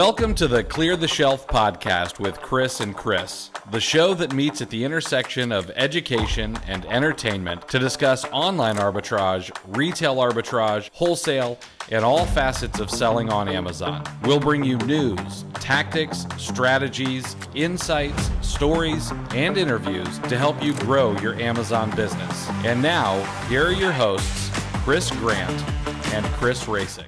Welcome to the Clear the Shelf podcast with Chris and Chris, the show that meets at the intersection of education and entertainment to discuss online arbitrage, retail arbitrage, wholesale, and all facets of selling on Amazon. We'll bring you news, tactics, strategies, insights, stories, and interviews to help you grow your Amazon business. And now, here are your hosts, Chris Grant and Chris Rasick.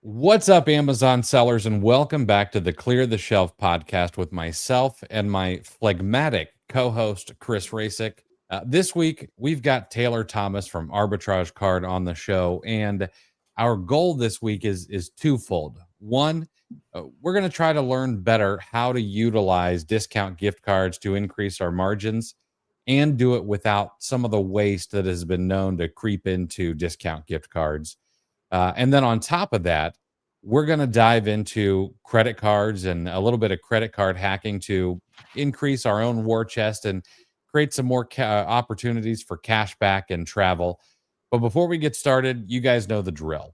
What's up, Amazon sellers, and welcome back to the Clear the Shelf podcast with myself and my phlegmatic co-host, Chris Rasick. This week, we've got Taylor Thomas from Arbitrage Card on the show, and our goal this week is twofold. One, we're going to try to learn better how to utilize discount gift cards to increase our margins and do it without some of the waste that has been known to creep into discount gift cards. And then on top of that, we're going to dive into credit cards and a little bit of credit card hacking to increase our own war chest and create some more opportunities for cash back and travel. But before we get started, you guys know the drill.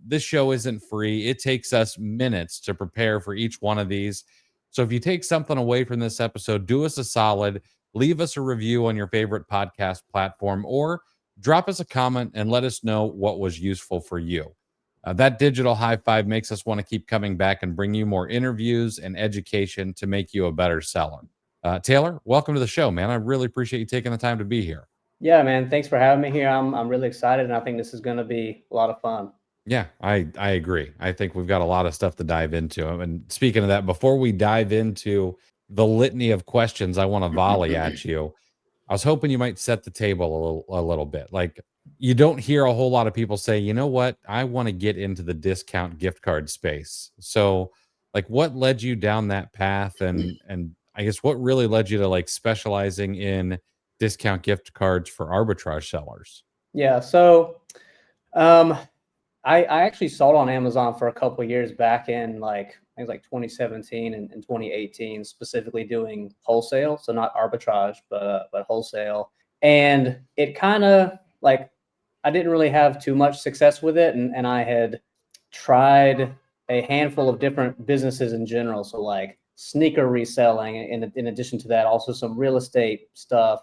This show isn't free. It takes us minutes to prepare for each one of these. So if you take something away from this episode, do us a solid, leave us a review on your favorite podcast platform, or drop us a comment and let us know what was useful for you. That digital high five makes us want to keep coming back and bring you more interviews and education to make you a better seller. Taylor, welcome to the show, man. I really appreciate you taking the time to be here. Yeah, man. Thanks for having me here. I'm really excited, and I think this is going to be a lot of fun. Yeah, I agree. I think we've got a lot of stuff to dive into. And speaking of that, before we dive into the litany of questions I want to volley at you, I was hoping you might set the table a little bit. Like, you don't hear a whole lot of people say, you know what, I want to get into the discount gift card space. So, like, what led you down that path, and I guess what really led you to like specializing in discount gift cards for arbitrage sellers? Yeah. So, I actually sold on Amazon for a couple of years back in I think like 2017 and 2018, specifically doing wholesale. So not arbitrage, but wholesale. And it kind of I didn't really have too much success with it. And I had tried a handful of different businesses in general. So like sneaker reselling, in addition to that, also some real estate stuff,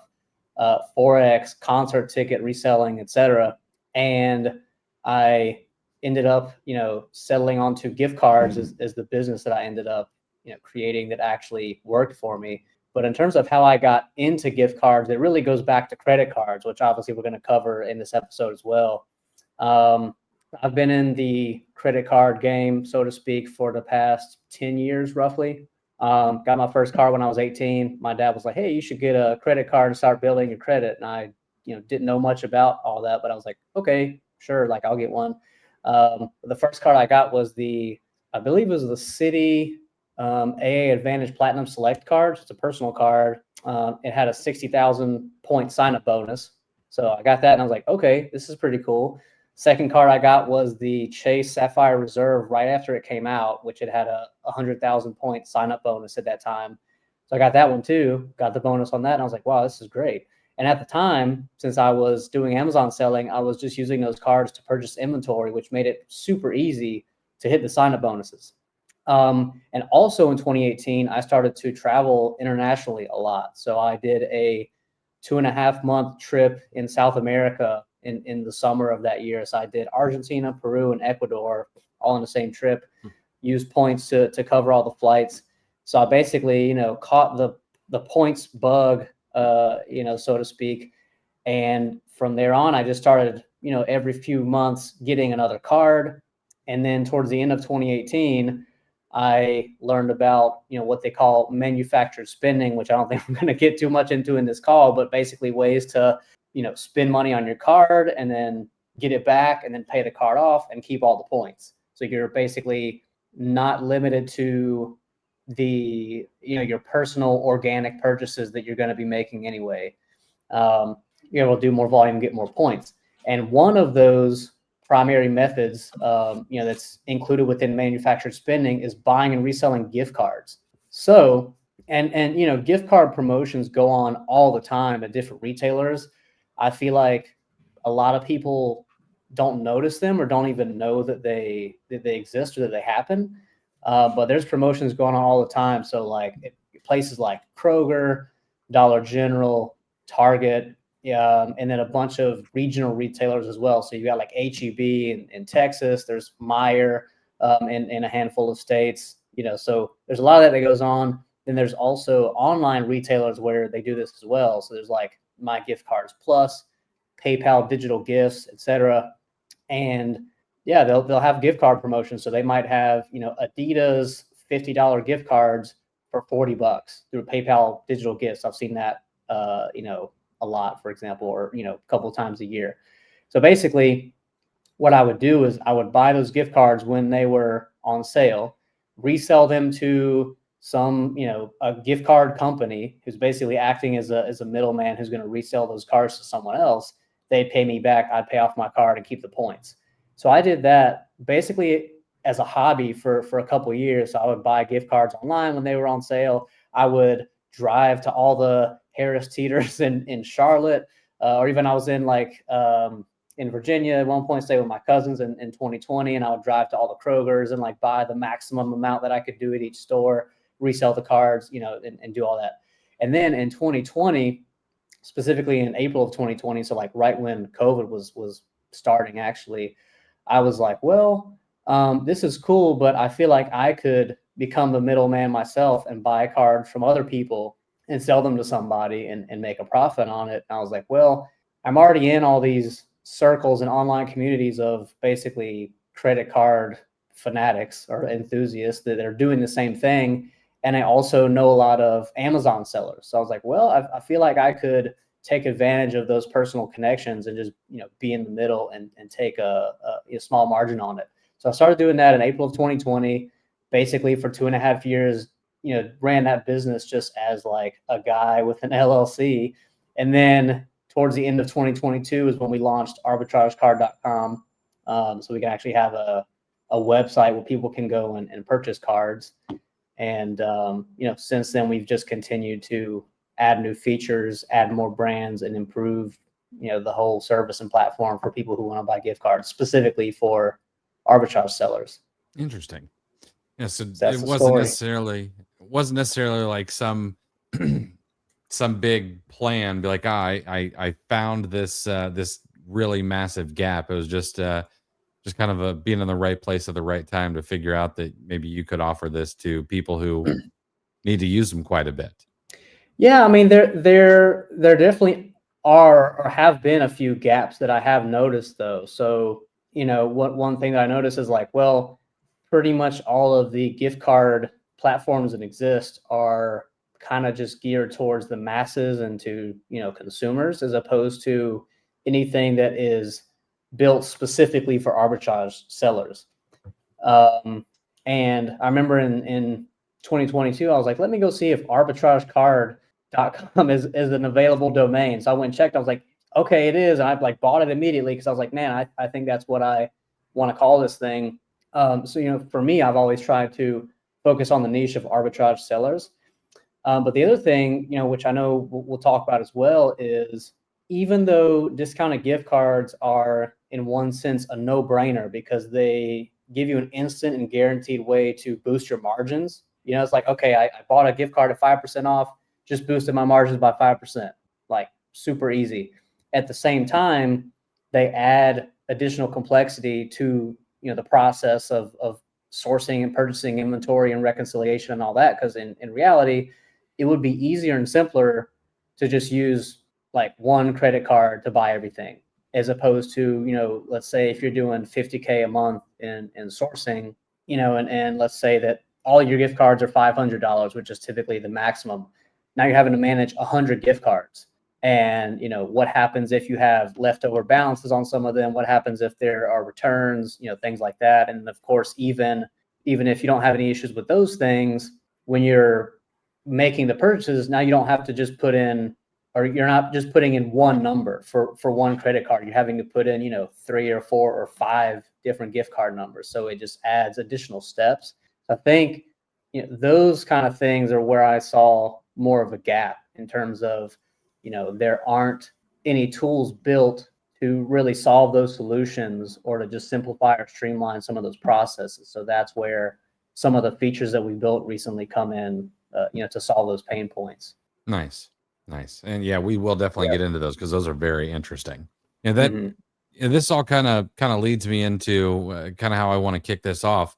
Forex, concert ticket reselling, etc. And I ended up, settling onto gift cards as the business that I ended up, creating that actually worked for me. But in terms of how I got into gift cards, it really goes back to credit cards, which obviously we're going to cover in this episode as well. I've been in the credit card game, so to speak, for the past 10 years, roughly. Got my first card when I was 18. My dad was like, hey, you should get a credit card and start building your credit. And I, didn't know much about all that, but I was like, okay, sure. Like, I'll get one. The first card I got was I believe it was the Citi AA Advantage Platinum Select card. It's a personal card. It had a 60,000 point sign-up bonus. So I got that and I was like, okay, this is pretty cool. Second card I got was the Chase Sapphire Reserve right after it came out, which it had a 100,000 point sign-up bonus at that time. So I got that one too, got the bonus on that. And I was like, wow, this is great. And at the time, since I was doing Amazon selling, I was just using those cards to purchase inventory, which made it super easy to hit the sign-up bonuses. And also in 2018, I started to travel internationally a lot. So I did a 2.5-month trip in South America in the summer of that year. So I did Argentina, Peru, and Ecuador all on the same trip, used points to cover all the flights. So I basically, caught the points bug, so to speak. And from there on, I just started, every few months getting another card. And then towards the end of 2018, I learned about, what they call manufactured spending, which I don't think I'm going to get too much into in this call, but basically ways to, spend money on your card and then get it back and then pay the card off and keep all the points. So you're basically not limited to the, your personal organic purchases that you're going to be making anyway. You're able to do more volume, get more points. And one of those primary methods, that's included within manufactured spending is buying and reselling gift cards. So, and gift card promotions go on all the time at different retailers. I feel like a lot of people don't notice them or don't even know that they exist or that they happen. But there's promotions going on all the time. So like places like Kroger, Dollar General, Target, and then a bunch of regional retailers as well. So you got like HEB in Texas. There's Meijer in a handful of states. So there's a lot of that goes on. Then there's also online retailers where they do this as well. So there's like My Gift Cards Plus, PayPal digital gifts, etc. And yeah, they'll have gift card promotions. So they might have Adidas $50 gift cards for $40 through PayPal digital gifts. I've seen that a lot, for example, or a couple of times a year. So basically, what I would do is I would buy those gift cards when they were on sale, resell them to some a gift card company who's basically acting as a middleman who's going to resell those cards to someone else. They'd pay me back, I'd pay off my card and keep the points. So I did that basically as a hobby for a couple of years. So I would buy gift cards online when they were on sale. I would drive to all the Harris Teeters in Charlotte, or even I was in in Virginia at one point, stay with my cousins in 2020, and I would drive to all the Krogers and like buy the maximum amount that I could do at each store, resell the cards, and do all that. And then in 2020, specifically in April of 2020, so like right when COVID was starting, actually, I was like, well, this is cool, but I feel like I could become the middleman myself and buy cards from other people and sell them to somebody and make a profit on it. And I was like, well, I'm already in all these circles and online communities of basically credit card fanatics or enthusiasts that are doing the same thing. And I also know a lot of Amazon sellers. So I was like, well, I feel like I could take advantage of those personal connections and just, be in the middle and take a small margin on it. So I started doing that in April of 2020, basically for 2.5 years, ran that business just as like a guy with an LLC. And then towards the end of 2022 is when we launched arbitragecard.com. So we can actually have a website where people can go and purchase cards. And, since then we've just continued to add new features, add more brands, and improve, the whole service and platform for people who want to buy gift cards, specifically for arbitrage sellers. Interesting. Yeah, so That's it the story. wasn't necessarily like some big plan. Be like, I found this this really massive gap. It was just kind of being in the right place at the right time to figure out that maybe you could offer this to people who need to use them quite a bit. Yeah, I mean, there definitely are or have been a few gaps that I have noticed, though. So, one thing that I noticed is like, well, pretty much all of the gift card platforms that exist are kind of just geared towards the masses and to, consumers, as opposed to anything that is built specifically for arbitrage sellers. And I remember in 2022, I was like, let me go see if arbitragecard.com is an available domain. So I went and checked. I was like, okay, it is. And I like bought it immediately because I was like, man, I think that's what I want to call this thing. So, for me, I've always tried to focus on the niche of arbitrage sellers. But the other thing, which I know we'll talk about as well, is even though discounted gift cards are in one sense a no-brainer because they give you an instant and guaranteed way to boost your margins. It's like, okay, I bought a gift card at 5% off, just boosted my margins by 5%, like super easy. At the same time, they add additional complexity to, the process of sourcing and purchasing inventory and reconciliation and all that. Because in reality, it would be easier and simpler to just use like one credit card to buy everything, as opposed to, let's say if you're doing $50K a month in sourcing, and let's say that all your gift cards are $500, which is typically the maximum. Now you're having to manage 100 gift cards. And, what happens if you have leftover balances on some of them? What happens if there are returns, things like that. And of course, even if you don't have any issues with those things, when you're making the purchases, now you don't have to just put in, or you're not just putting in one number for one credit card. You're having to put in, 3 or 4 or 5 different gift card numbers. So it just adds additional steps. So I think, those kind of things are where I saw more of a gap in terms of, there aren't any tools built to really solve those solutions or to just simplify or streamline some of those processes. So that's where, some of the features that we built recently come in, to solve those pain points. Nice. And yeah, we will definitely Yeah. get into those because those are very interesting. And Mm-hmm. this all kind of leads me into kind of how I want to kick this off.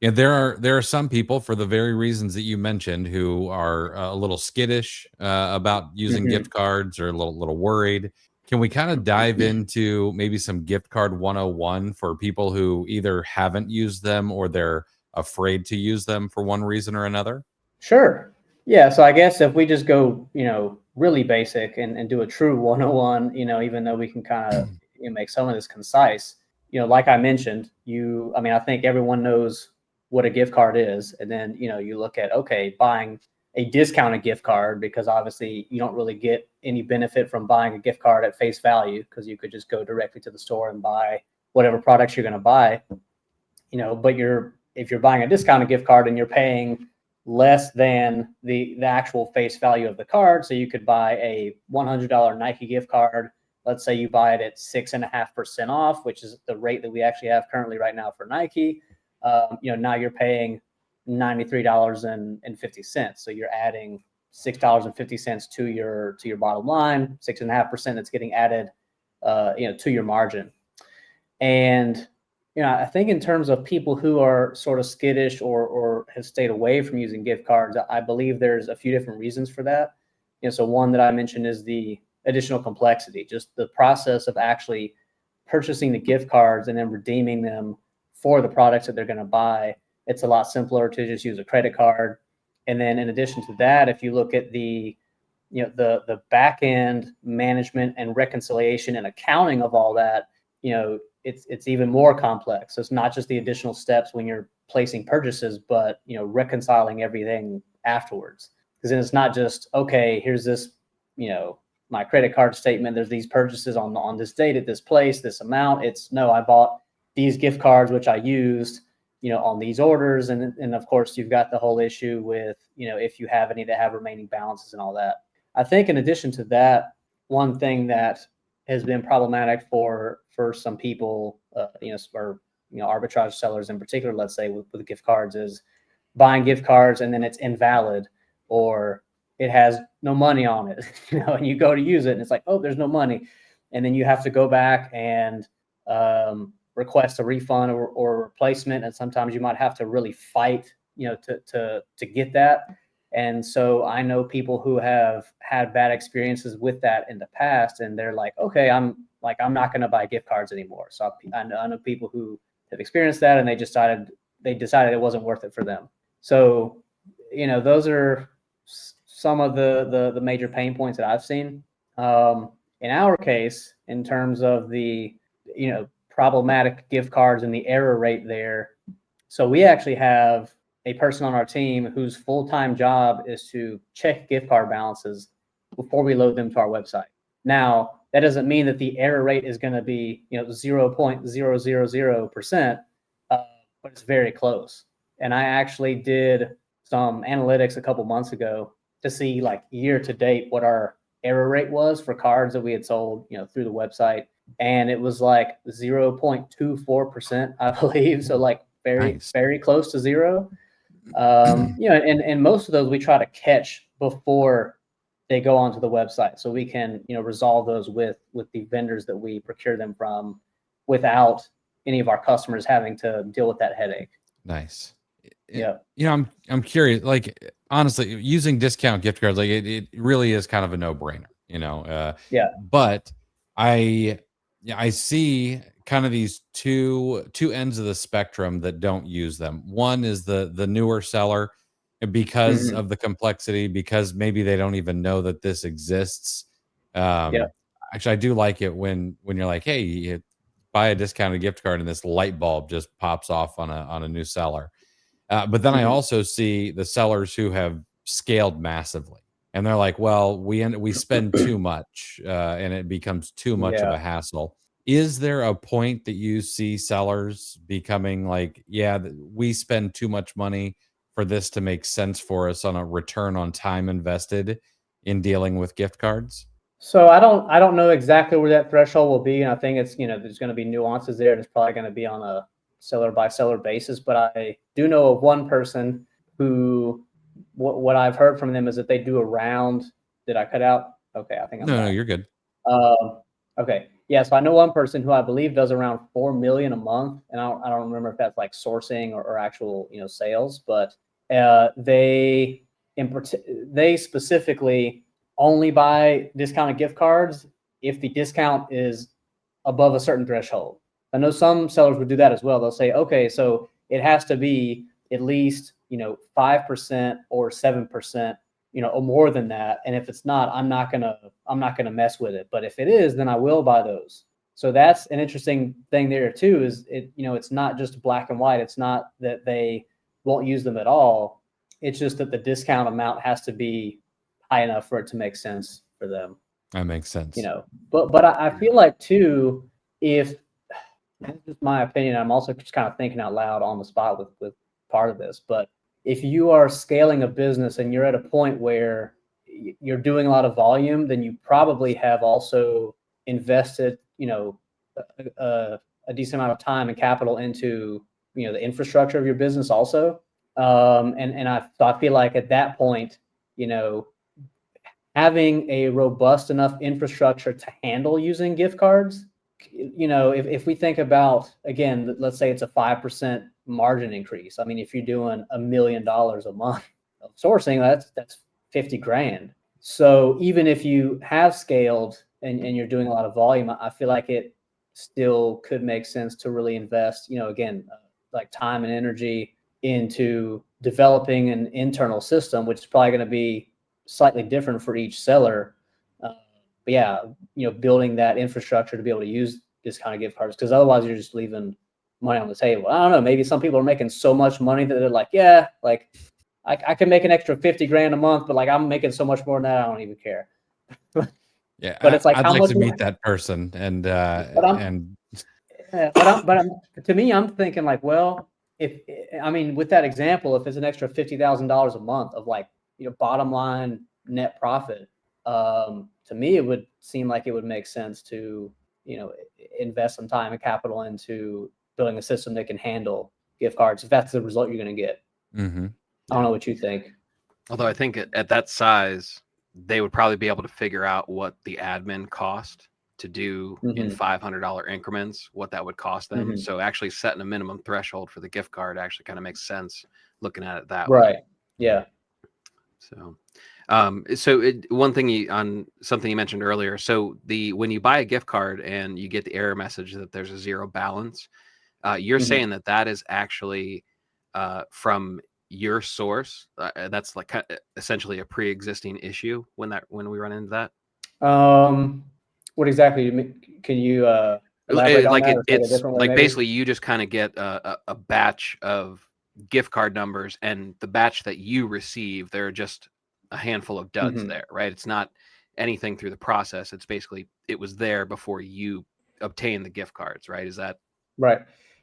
And there are some people, for the very reasons that you mentioned, who are a little skittish about using Mm-hmm. gift cards, or a little worried. Can we kind of dive into maybe some gift card 101 for people who either haven't used them or they're afraid to use them for one reason or another? Sure. Yeah. So I guess if we just go, really basic and do a true 101, even though we can kind of make some of this concise, like I mentioned, I think everyone knows what a gift card is. And then, you look at, okay, buying a discounted gift card, because obviously you don't really get any benefit from buying a gift card at face value, because you could just go directly to the store and buy whatever products you're going to buy, but if you're buying a discounted gift card and you're paying less than the actual face value of the card. So you could buy a $100 Nike gift card. Let's say you buy it at 6.5% off, which is the rate that we actually have currently right now for Nike. Now you're paying $93.50. So you're adding $6.50 to your bottom line, 6.5% that's getting added, to your margin. And I think in terms of people who are sort of skittish or have stayed away from using gift cards, I believe there's a few different reasons for that. So one that I mentioned is the additional complexity, just the process of actually purchasing the gift cards and then redeeming them for the products that they're going to buy. It's a lot simpler to just use a credit card. And then in addition to that, if you look at the back end management and reconciliation and accounting of all that, it's even more complex. So it's not just the additional steps when you're placing purchases, but reconciling everything afterwards. Because then it's not just, okay, here's this, my credit card statement. There's these purchases on this date at this place, this amount. It's no, I bought these gift cards which I used, on these orders, and of course you've got the whole issue with if you have any that have remaining balances and all that. I think in addition to that, one thing that has been problematic for some people, or arbitrage sellers in particular, let's say with gift cards, is buying gift cards and then it's invalid, or it has no money on it, and you go to use it and it's like, oh, there's no money, and then you have to go back and request a refund or replacement, and sometimes you might have to really fight, to get that. And so I know people who have had bad experiences with that in the past, and they're like, okay, I'm not going to buy gift cards anymore. So I know people who have experienced that, and they decided it wasn't worth it for them. So, those are some of the major pain points that I've seen. In our case, in terms of the, problematic gift cards and the error rate there. So we actually have a person on our team whose full-time job is to check gift card balances before we load them to our website. Now, that doesn't mean that the error rate is going to be 0.000%, but it's very close. And I actually did some analytics a couple months ago to see, like, year to date what our error rate was for cards that we had sold through the website, and it was like 0.24%, I believe. So like very Nice. very close to zero. And most of those we try to catch before they go onto the website, so we can resolve those with the vendors that we procure them from, without any of our customers having to deal with that headache. Nice. Yeah. I'm curious, like, honestly, using discount gift cards, like, it really is kind of a no-brainer, Yeah. but I see kind of these two ends of the spectrum that don't use them. One is the newer seller, because Mm-hmm. of the complexity, because maybe they don't even know that this exists. Yeah. Um, Actually, I do like it when you're like, hey, you buy a discounted gift card and this light bulb just pops off on a new seller. But then I Mm-hmm. also see the sellers who have scaled massively, and they're like, "Well, we spend too much, and it becomes too much of Yeah. a hassle." Is there a point that you see sellers becoming like, "Yeah, we spend too much money for this to make sense for us on a return on time invested in dealing with gift cards?" So I don't know exactly where that threshold will be, and I think it's there's going to be nuances there, and it's probably going to be on seller by seller basis, but I do know of one person who, what I've heard from them is that they do around, did I cut out? Okay, I think I'm No, back. you're good. Okay. Yeah. So I know one person who I believe does around 4 million a month. And I don't remember if that's like sourcing or actual, sales, but they specifically only buy discounted gift cards if the discount is above a certain threshold. I know some sellers would do that as well. They'll say, okay, so it has to be at least, 5% or 7%, or more than that. And if it's not, I'm not gonna mess with it. But if it is, then I will buy those. So that's an interesting thing there too, is it's not just black and white. It's not that they won't use them at all. It's just that the discount amount has to be high enough for it to make sense for them. That makes sense. But I feel like too, if that's just my opinion, I'm also just kind of thinking out loud on the spot with part of this, but if you are scaling a business and you're at a point where you're doing a lot of volume, then you probably have also invested, a decent amount of time and capital into, the infrastructure of your business also. And I feel like at that point, having a robust enough infrastructure to handle using gift cards, if we think about, again, let's say it's a 5% margin increase. I mean, if you're doing $1 million a month of sourcing, that's 50 grand. So even if you have scaled and you're doing a lot of volume, I feel like it still could make sense to really invest, again, like time and energy into developing an internal system, which is probably going to be slightly different for each seller. But yeah, building that infrastructure to be able to use discounted gift cards, because otherwise you're just leaving money on the table. I don't know. Maybe some people are making so much money that they're like, yeah, like I can make an extra 50 grand a month, but like I'm making so much more than that, I don't even care. Yeah, But it's like, I'd how like much to meet that person, to me, I'm thinking like, well, with that example, if it's an extra $50,000 a month of like, bottom line net profit, to me, it would seem like it would make sense to, invest some time and capital into building a system that can handle gift cards if that's the result you're going to get. Mm-hmm. I don't know what you think. Although I think at that size, they would probably be able to figure out what the admin cost to do in $500 increments, what that would cost them. Mhm. So actually setting a minimum threshold for the gift card actually kind of makes sense looking at it that Right. way. Yeah. So, one thing on something you mentioned earlier. So when you buy a gift card and you get the error message that there's a zero balance, you're saying that is actually from your source. That's like essentially a pre-existing issue when we run into that. What exactly do you mean? Can you elaborate on that? It's like basically you just kind of get a batch of gift card numbers, and the batch that you receive, there are just a handful of duds there, right? It's not anything through the process. It's basically it was there before you obtained the gift cards, right? Is that right?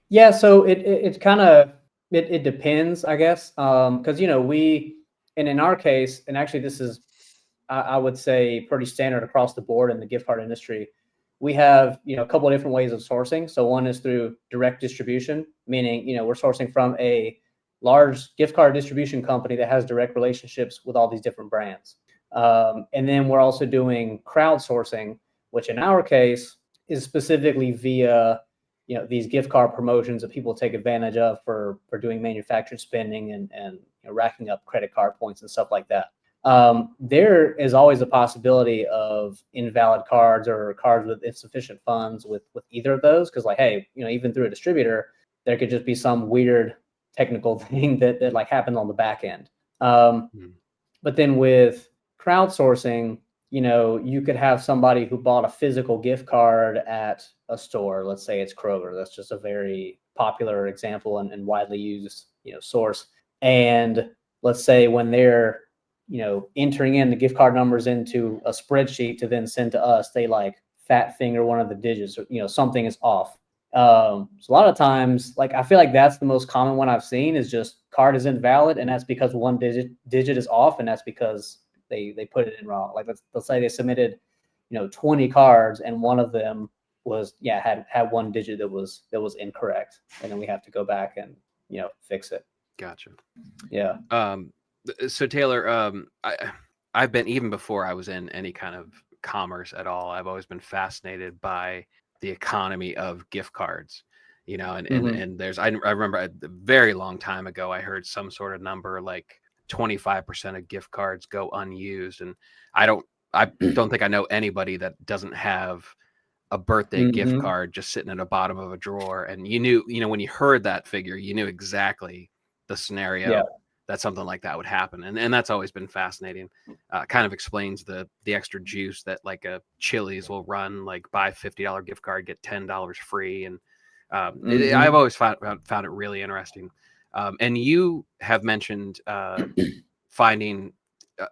Yeah. So it kind of it depends, I guess, because in our case, and actually this is I would say pretty standard across the board in the gift card industry. We have, a couple of different ways of sourcing. So one is through direct distribution, meaning, we're sourcing from a large gift card distribution company that has direct relationships with all these different brands. And then we're also doing crowdsourcing, which in our case is specifically via, these gift card promotions that people take advantage of for doing manufactured spending and racking up credit card points and stuff like that. There is always a possibility of invalid cards or cards with insufficient funds with either of those. Cause like, hey, even through a distributor, there could just be some weird technical thing that like happened on the back end. But then with crowdsourcing, you could have somebody who bought a physical gift card at a store. Let's say it's Kroger. That's just a very popular example and widely used, source. And let's say when they're, entering in the gift card numbers into a spreadsheet to then send to us, they like fat finger one of the digits, or, something is off. So a lot of times, like, I feel like that's the most common one I've seen is just card is invalid. And that's because one digit is off. And that's because they put it in wrong. Like let's say they submitted, 20 cards and one of them was had one digit that was incorrect, and then we have to go back and fix it. Gotcha. Yeah. So Taylor, I've been, even before I was in any kind of commerce at all, I've always been fascinated by the economy of gift cards. And there's, I remember a very long time ago, I heard some sort of number like 25% of gift cards go unused, and I don't think I know anybody that doesn't have a birthday gift card just sitting at the bottom of a drawer. And when you heard that figure, you knew exactly the scenario that something like that would happen. And that's always been fascinating. Kind of explains the extra juice that like a Chili's will run, like buy $50 gift card, get $10 free. And I've always found it really interesting. And you have mentioned finding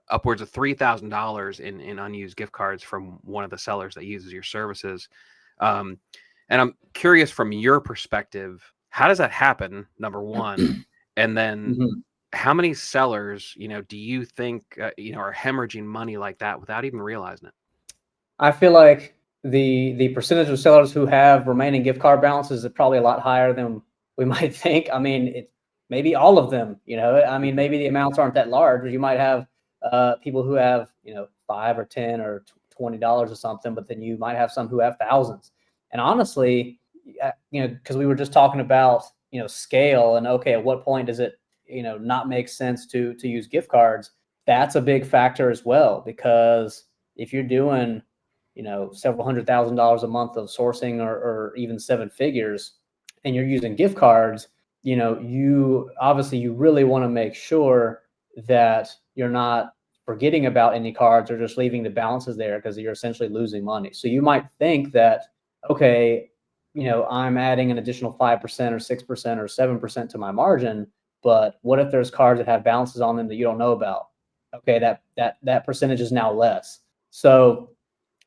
upwards of $3,000 in unused gift cards from one of the sellers that uses your services. And I'm curious, from your perspective, how does that happen, number one? And then how many sellers, do you think, are hemorrhaging money like that without even realizing it? I feel like the percentage of sellers who have remaining gift card balances is probably a lot higher than we might think. I mean, maybe all of them, I mean, maybe the amounts aren't that large, or you might have people who have, $5 or $10 or $20 or something, but then you might have some who have thousands. And honestly, because we were just talking about, scale and, okay, at what point does it, not make sense to use gift cards? That's a big factor as well, because if you're doing, several $100,000 a month of sourcing, or even seven figures, and you're using gift cards, you really want to make sure that you're not forgetting about any cards or just leaving the balances there, because you're essentially losing money. So you might think that, okay, I'm adding an additional 5% or 6% or 7% to my margin, but what if there's cards that have balances on them that you don't know about? Okay, that percentage is now less. So,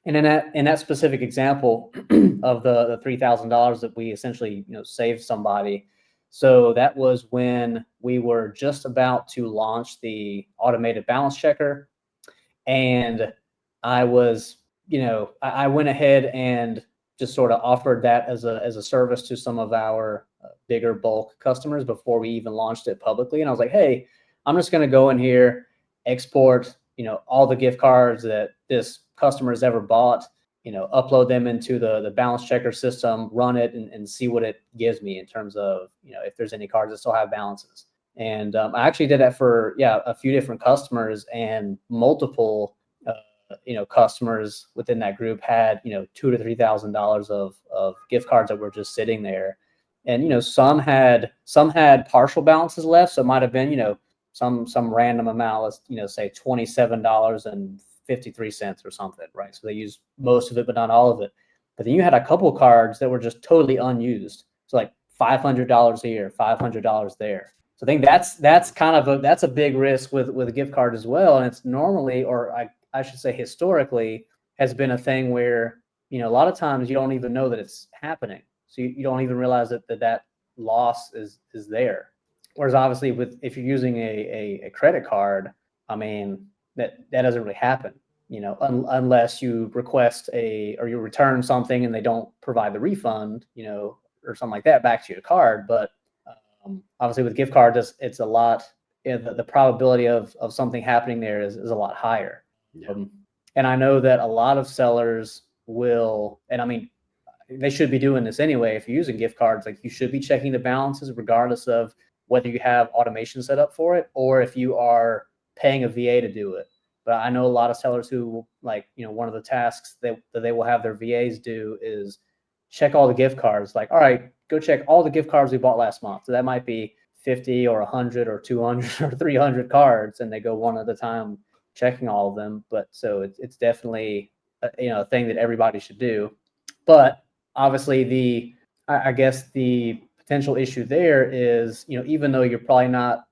and in that specific example of the $3,000 that we essentially saved somebody, so that was when we were just about to launch the automated balance checker, and I was I went ahead and just sort of offered that as a service to some of our bigger bulk customers before we even launched it publicly. And I was like, hey, I'm just going to go in here, export all the gift cards that this customer has ever bought, upload them into the balance checker system, run it, and see what it gives me in terms of if there's any cards that still have balances. And I actually did that for a few different customers, and multiple customers within that group had $2,000 to $3,000 of gift cards that were just sitting there. And some had partial balances left, so it might have been some random amount, let's say $27.53 or something, right? So they used most of it, but not all of it. But then you had a couple of cards that were just totally unused. So like $500 here, $500 there. So I think that's kind of that's a big risk with a gift card as well. And it's normally, or I should say historically, has been a thing where a lot of times you don't even know that it's happening. So you don't even realize that loss is there. Whereas obviously if you're using a credit card, I mean, that doesn't really happen, unless you request or you return something and they don't provide the refund, or something like that back to your card. But obviously with gift cards, it's a lot, the probability of something happening there is a lot higher. Yeah. And I know that a lot of sellers will, and I mean, they should be doing this anyway. If you're using gift cards, like, you should be checking the balances regardless of whether you have automation set up for it or if you are paying a VA to do it. But I know a lot of sellers who, like, one of the tasks that they will have their VAs do is check all the gift cards. Like, all right, go check all the gift cards we bought last month. So that might be 50 or 100 or 200 or 300 cards, and they go one at a time checking all of them. But so it's definitely a thing that everybody should do. But obviously I guess the potential issue there is, even though you're probably not,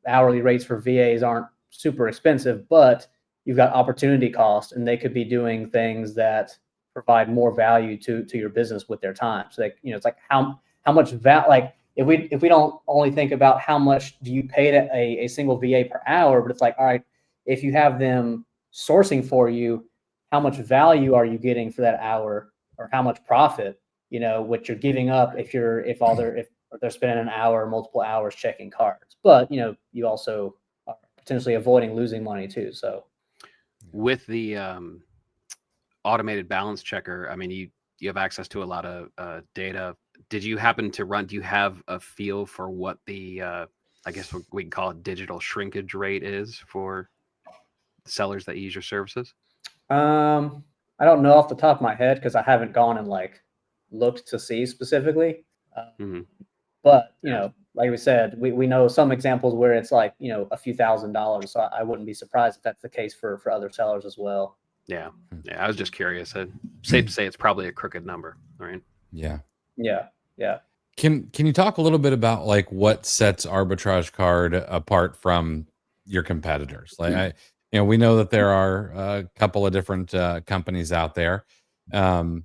hourly rates for VAs aren't super expensive, but you've got opportunity cost, and they could be doing things that provide more value to your business with their time. So it's like how much like if we don't only think about how much do you pay to a single VA per hour, but it's like, all right, if you have them sourcing for you, how much value are you getting for that hour, or how much profit, what you're giving up if they're spending an hour or multiple hours checking cards. But, you also are potentially avoiding losing money too. So with the automated balance checker, I mean, you have access to a lot of data. Did you happen to do you have a feel for what the, I guess we can call it digital shrinkage rate is for sellers that use your services? I don't know off the top of my head because I haven't gone and looked to see specifically. Mhm. But Yeah. like we said, we know some examples where it's like, a few $1,000s. So I wouldn't be surprised if that's the case for other sellers as well. Yeah. I was just curious. Safe to say it's probably a crooked number, right? Yeah. Yeah. Yeah. Can you talk a little bit about what sets Arbitrage Card apart from your competitors? We know that there are a couple of different companies out there. What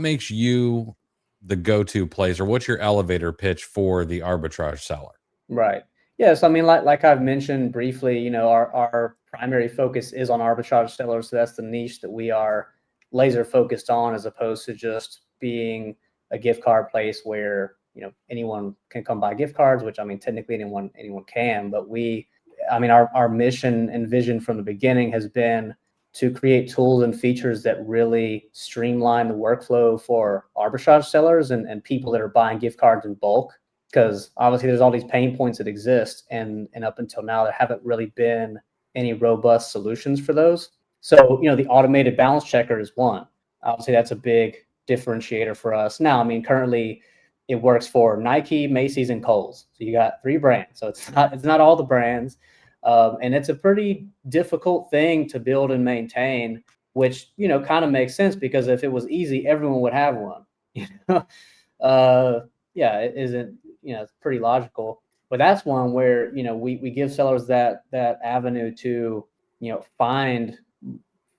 makes you the go-to place, or what's your elevator pitch for the arbitrage seller? Right. Yes. I mean, like I've mentioned briefly, our primary focus is on arbitrage sellers. So that's the niche that we are laser focused on, as opposed to just being a gift card place where, anyone can come buy gift cards, which, I mean, technically anyone can, but our mission and vision from the beginning has been to create tools and features that really streamline the workflow for arbitrage sellers and people that are buying gift cards in bulk. Because obviously there's all these pain points that exist, and up until now there haven't really been any robust solutions for those. So, the automated balance checker is one. Obviously that's a big differentiator for us. Now, I mean, currently it works for Nike, Macy's, and Kohl's. So you got 3 brands. So it's not all the brands, and it's a pretty difficult thing to build and maintain, which kind of makes sense, because if it was easy, everyone would have one. Yeah, it isn't. It's pretty logical. But that's one where we give sellers that avenue to find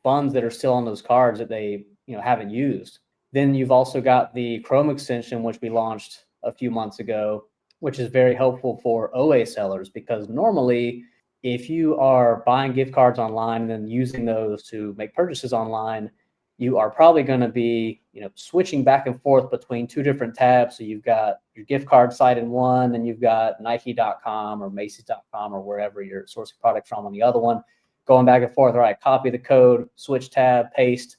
funds that are still on those cards that they haven't used. Then you've also got the Chrome extension, which we launched a few months ago, which is very helpful for OA sellers, because normally if you are buying gift cards online and then using those to make purchases online, you are probably going to be switching back and forth between 2 different tabs. So you've got your gift card site in one, and you've got Nike.com or Macy's.com or wherever you're sourcing product from on the other one, going back and forth. All right, copy the code, switch tab, paste,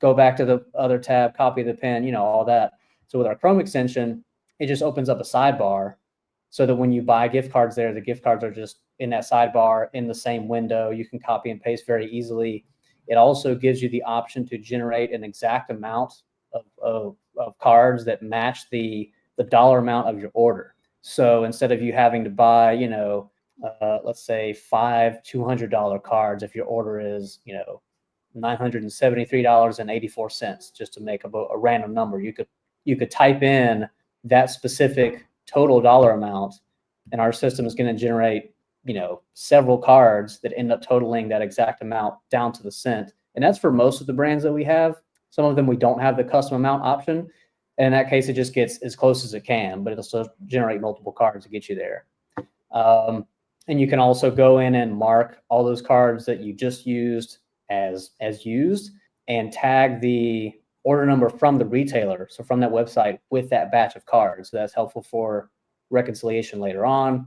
go back to the other tab, copy the pin, all that. So with our Chrome extension, it just opens up a sidebar so that when you buy gift cards there, the gift cards are just in that sidebar in the same window. You can copy and paste very easily. It also gives you the option to generate an exact amount of cards that match the dollar amount of your order. So instead of you having to buy, let's say 5 $200 cards, if your order is, $973.84, just to make a random number, you could type in that specific total dollar amount, and our system is going to generate several cards that end up totaling that exact amount down to the cent. And that's for most of the brands that we have. Some of them we don't have the custom amount option, and in that case it just gets as close as it can, but it'll still generate multiple cards to get you there. And you can also go in and mark all those cards that you just used as used, and tag the order number from the retailer, so from that website, with that batch of cards. So that's helpful for reconciliation later on.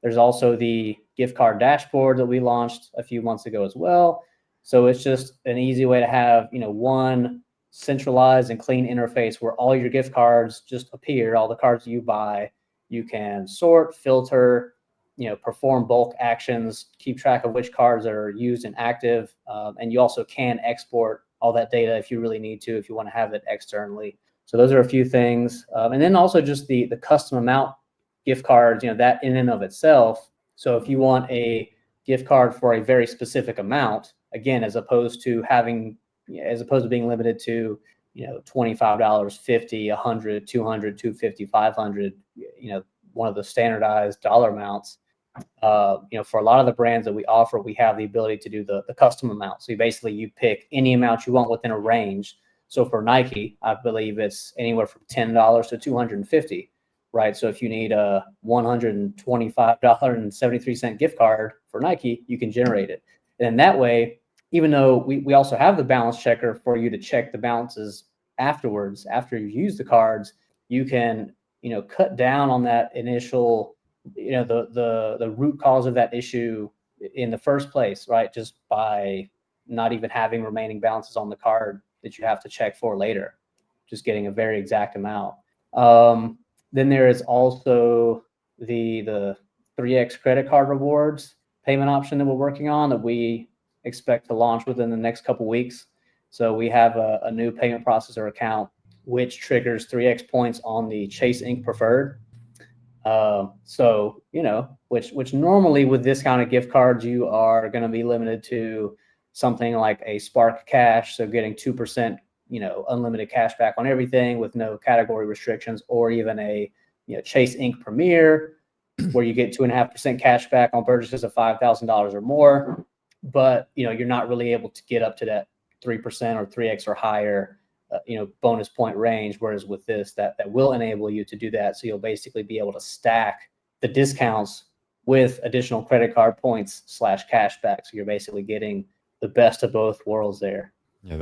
There's also the gift card dashboard that we launched a few months ago as well. So it's just an easy way to have, one centralized and clean interface where all your gift cards just appear, all the cards you buy. You can sort, filter, perform bulk actions, keep track of which cards are used and active. And you also can export all that data if you really need to, if you want to have it externally. So those are a few things. And then also just the custom amount gift cards, that in and of itself. So if you want a gift card for a very specific amount, again, as opposed to being limited to, $25, $50, $100, $200, $250, $500, one of the standardized dollar amounts. For a lot of the brands that we offer, we have the ability to do the custom amount. So you pick any amount you want within a range. So for Nike, I believe it's anywhere from $10 to $250, right? So if you need a $125.73 gift card for Nike, you can generate it. And that way, even though we also have the balance checker for you to check the balances afterwards, after you use the cards, you can, cut down on that initial, the root cause of that issue in the first place, right? Just by not even having remaining balances on the card that you have to check for later, just getting a very exact amount. Then there is also the 3x credit card rewards payment option that we're working on that we expect to launch within the next couple weeks. So we have a new payment processor account which triggers 3x points on the Chase Inc. preferred. So, which normally with this kind of gift cards, you are going to be limited to something like a Spark Cash. So getting 2%, unlimited cash back on everything with no category restrictions, or even a, Chase Inc. Premier, where you get 2.5% cash back on purchases of $5,000 or more. But, you're not really able to get up to that 3% or 3x or higher, bonus point range. Whereas with this, that will enable you to do that. So you'll basically be able to stack the discounts with additional credit card points / cash back. So you're basically getting the best of both worlds there. Yeah,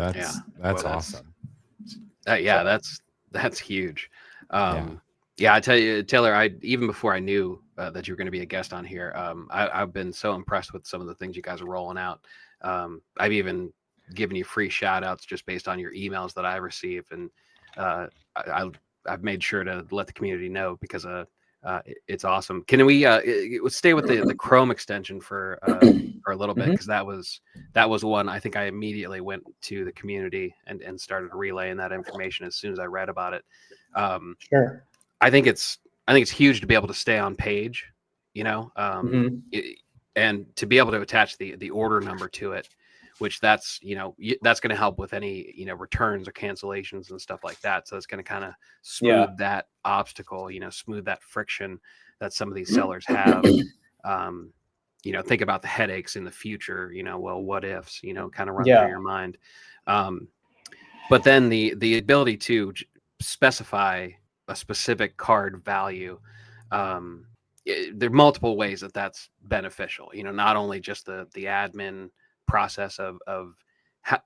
that's awesome. That's huge. I tell you, Taylor, even before I knew that you were going to be a guest on here, I've been so impressed with some of the things you guys are rolling out. I've even given you free shout outs just based on your emails that I receive. And I've made sure to let the community know because it's awesome. Can we stay with the Chrome extension for a little bit? Because that was one I think I immediately went to the community and started relaying that information as soon as I read about it. Sure. I think it's huge to be able to stay on page, and to be able to attach the order number to it, which that's going to help with any, returns or cancellations and stuff like that. So it's going to kind of smooth that obstacle, smooth that friction that some of these sellers have. Think about the headaches in the future, what ifs, kind of run through your mind. But then the ability to specify a specific card value, there are multiple ways that's beneficial, not only just the admin process of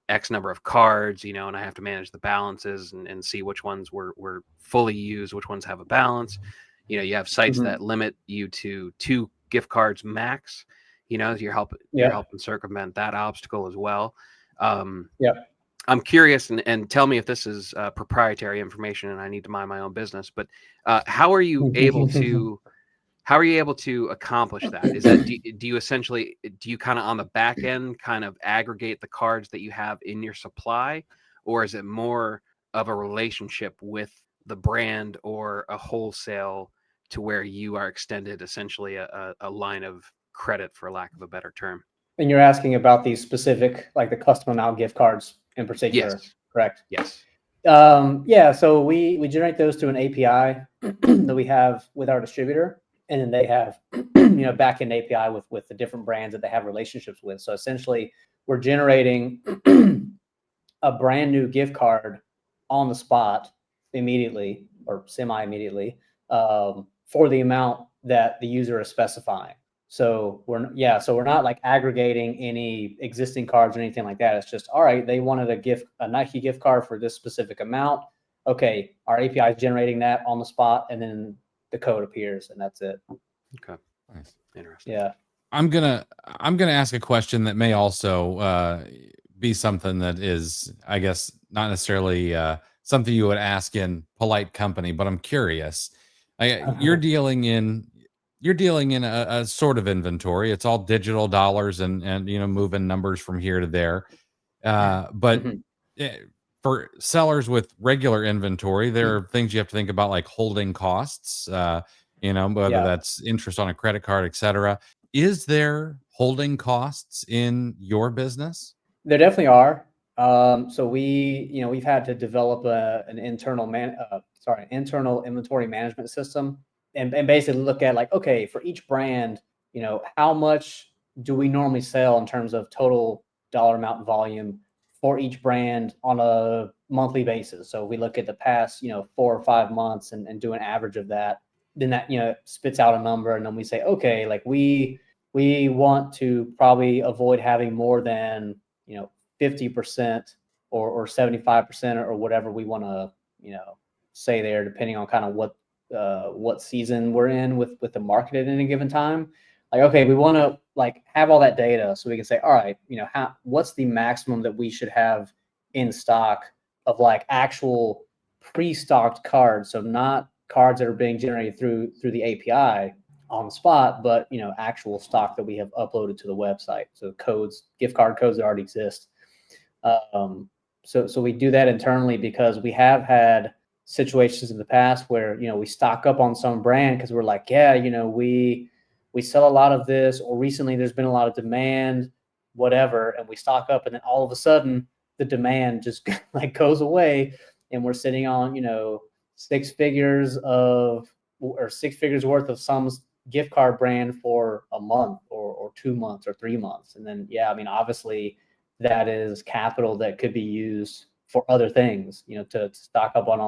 X number of cards, and I have to manage the balances and see which ones were fully used, which ones have a balance. You have sites that limit you to 2 gift cards max. You're helping circumvent that obstacle as well. I'm curious, and tell me if this is proprietary information and I need to mind my own business, but how are you able to accomplish that? Is that do you kind of on the back end kind of aggregate the cards that you have in your supply, or is it more of a relationship with the brand or a wholesale to where you are extended essentially a line of credit, for lack of a better term? And you're asking about these specific, like the custom amount gift cards in particular, yes. Correct? Yes. So we generate those through an API that we have with our distributor. And then they have, back-end API with the different brands that they have relationships with. So essentially, we're generating a brand new gift card on the spot immediately or semi-immediately for the amount that the user is specifying. So we're not like aggregating any existing cards or anything like that. It's just, all right, they wanted a Nike gift card for this specific amount. Okay, our API is generating that on the spot, and then the code appears, and that's it. Okay. Nice. Interesting. Yeah. I'm gonna ask a question that may also be something that is, I guess, not necessarily something you would ask in polite company, but I'm curious. You're dealing in a sort of inventory. It's all digital dollars and moving numbers from here to there. But for sellers with regular inventory, there are things you have to think about, like holding costs, whether that's interest on a credit card, etc. Is there holding costs in your business? There definitely are. So we've had to develop an internal inventory management system and basically look at like, okay, for each brand, how much do we normally sell in terms of total dollar amount volume for each brand on a monthly basis. So we look at the past, 4 or 5 months and do an average of that. Then that, spits out a number. And then we say, okay, like we want to probably avoid having more than, 50% or 75% or whatever we want to, say there, depending on kind of what season we're in with the market at any given time. Like, okay, we want to like have all that data so we can say, all right, what's the maximum that we should have in stock of like actual pre-stocked cards. So not cards that are being generated through the API on the spot, but actual stock that we have uploaded to the website. So codes, gift card codes that already exist. So we do that internally because we have had situations in the past where we stock up on some brand because we're like, yeah, we sell a lot of this, or recently there's been a lot of demand, whatever, and we stock up, and then all of a sudden the demand just like goes away, and we're sitting on 6 figures worth of some gift card brand for a month or 2 months or 3 months. And then, obviously that is capital that could be used for other things, to stock up on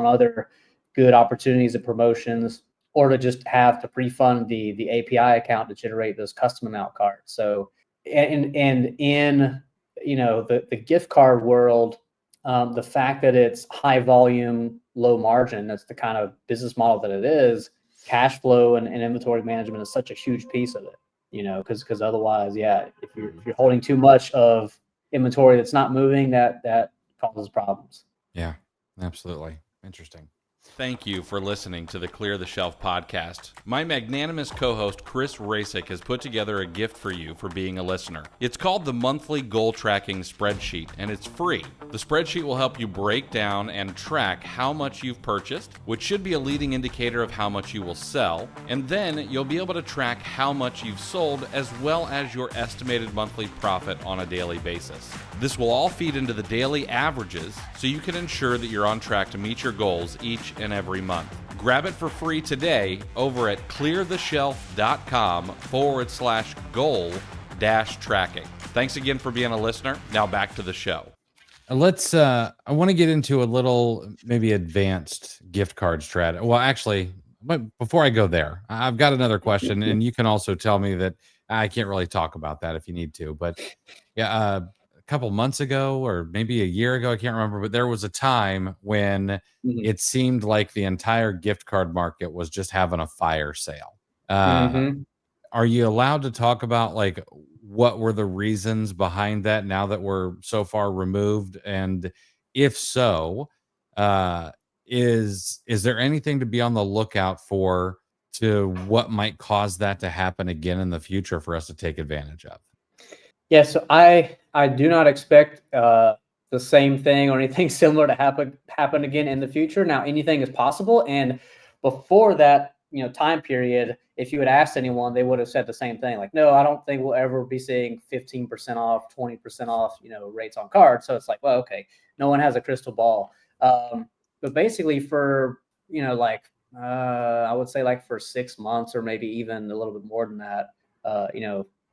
other good opportunities and promotions, or to just have to pre-fund the API account to generate those custom amount cards. So, and in, the gift card world, the fact that it's high volume, low margin, that's the kind of business model that it is. Cash flow and inventory management is such a huge piece of it, because otherwise, if you're holding too much of inventory that's not moving, that causes problems. Yeah, absolutely. Interesting. Thank you for listening to the Clear the Shelf podcast. My magnanimous co-host Chris Rasick has put together a gift for you for being a listener. It's called the Monthly Goal Tracking Spreadsheet, and it's free. The spreadsheet will help you break down and track how much you've purchased, which should be a leading indicator of how much you will sell, and then you'll be able to track how much you've sold as well as your estimated monthly profit on a daily basis. This will all feed into the daily averages so you can ensure that you're on track to meet your goals each and every month. Grab it for free today over at cleartheshelf.com/goal-tracking. Thanks again for being a listener. Now back to the show. I want to get into a little maybe advanced gift card strategy. Well, actually, but before I go there, I've got another question, and you can also tell me that I can't really talk about that if you need to. But yeah, a couple months ago, or maybe a year ago, I can't remember, but there was a time when it seemed like the entire gift card market was just having a fire sale. Are you allowed to talk about like what were the reasons behind that now that we're so far removed? And if so, is there anything to be on the lookout for to what might cause that to happen again in the future for us to take advantage of? Yeah, so I do not expect the same thing or anything similar to happen again in the future. Now, anything is possible, and before that, time period, if you had asked anyone, they would have said the same thing. Like, no, I don't think we'll ever be seeing 15% off, 20% off, rates on cards. So it's like, well, okay, no one has a crystal ball. But basically, for I would say like for 6 months or maybe even a little bit more than that,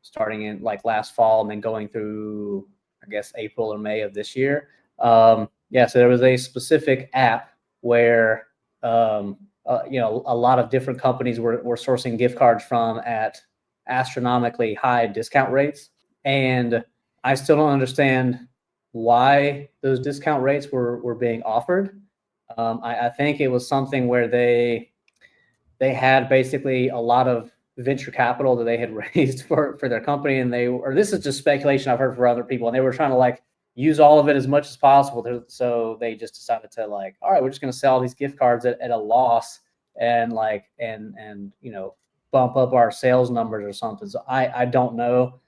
starting in like last fall and then going through, I guess, April or May of this year. So there was a specific app where, a lot of different companies were sourcing gift cards from at astronomically high discount rates. And I still don't understand why those discount rates were being offered. I think it was something where they had basically a lot of venture capital that they had raised for their company, and this is just speculation I've heard from other people, and they were trying to like use all of it as much as possible. So they just decided to like, all right, we're just going to sell these gift cards at a loss and bump up our sales numbers or something. So I don't know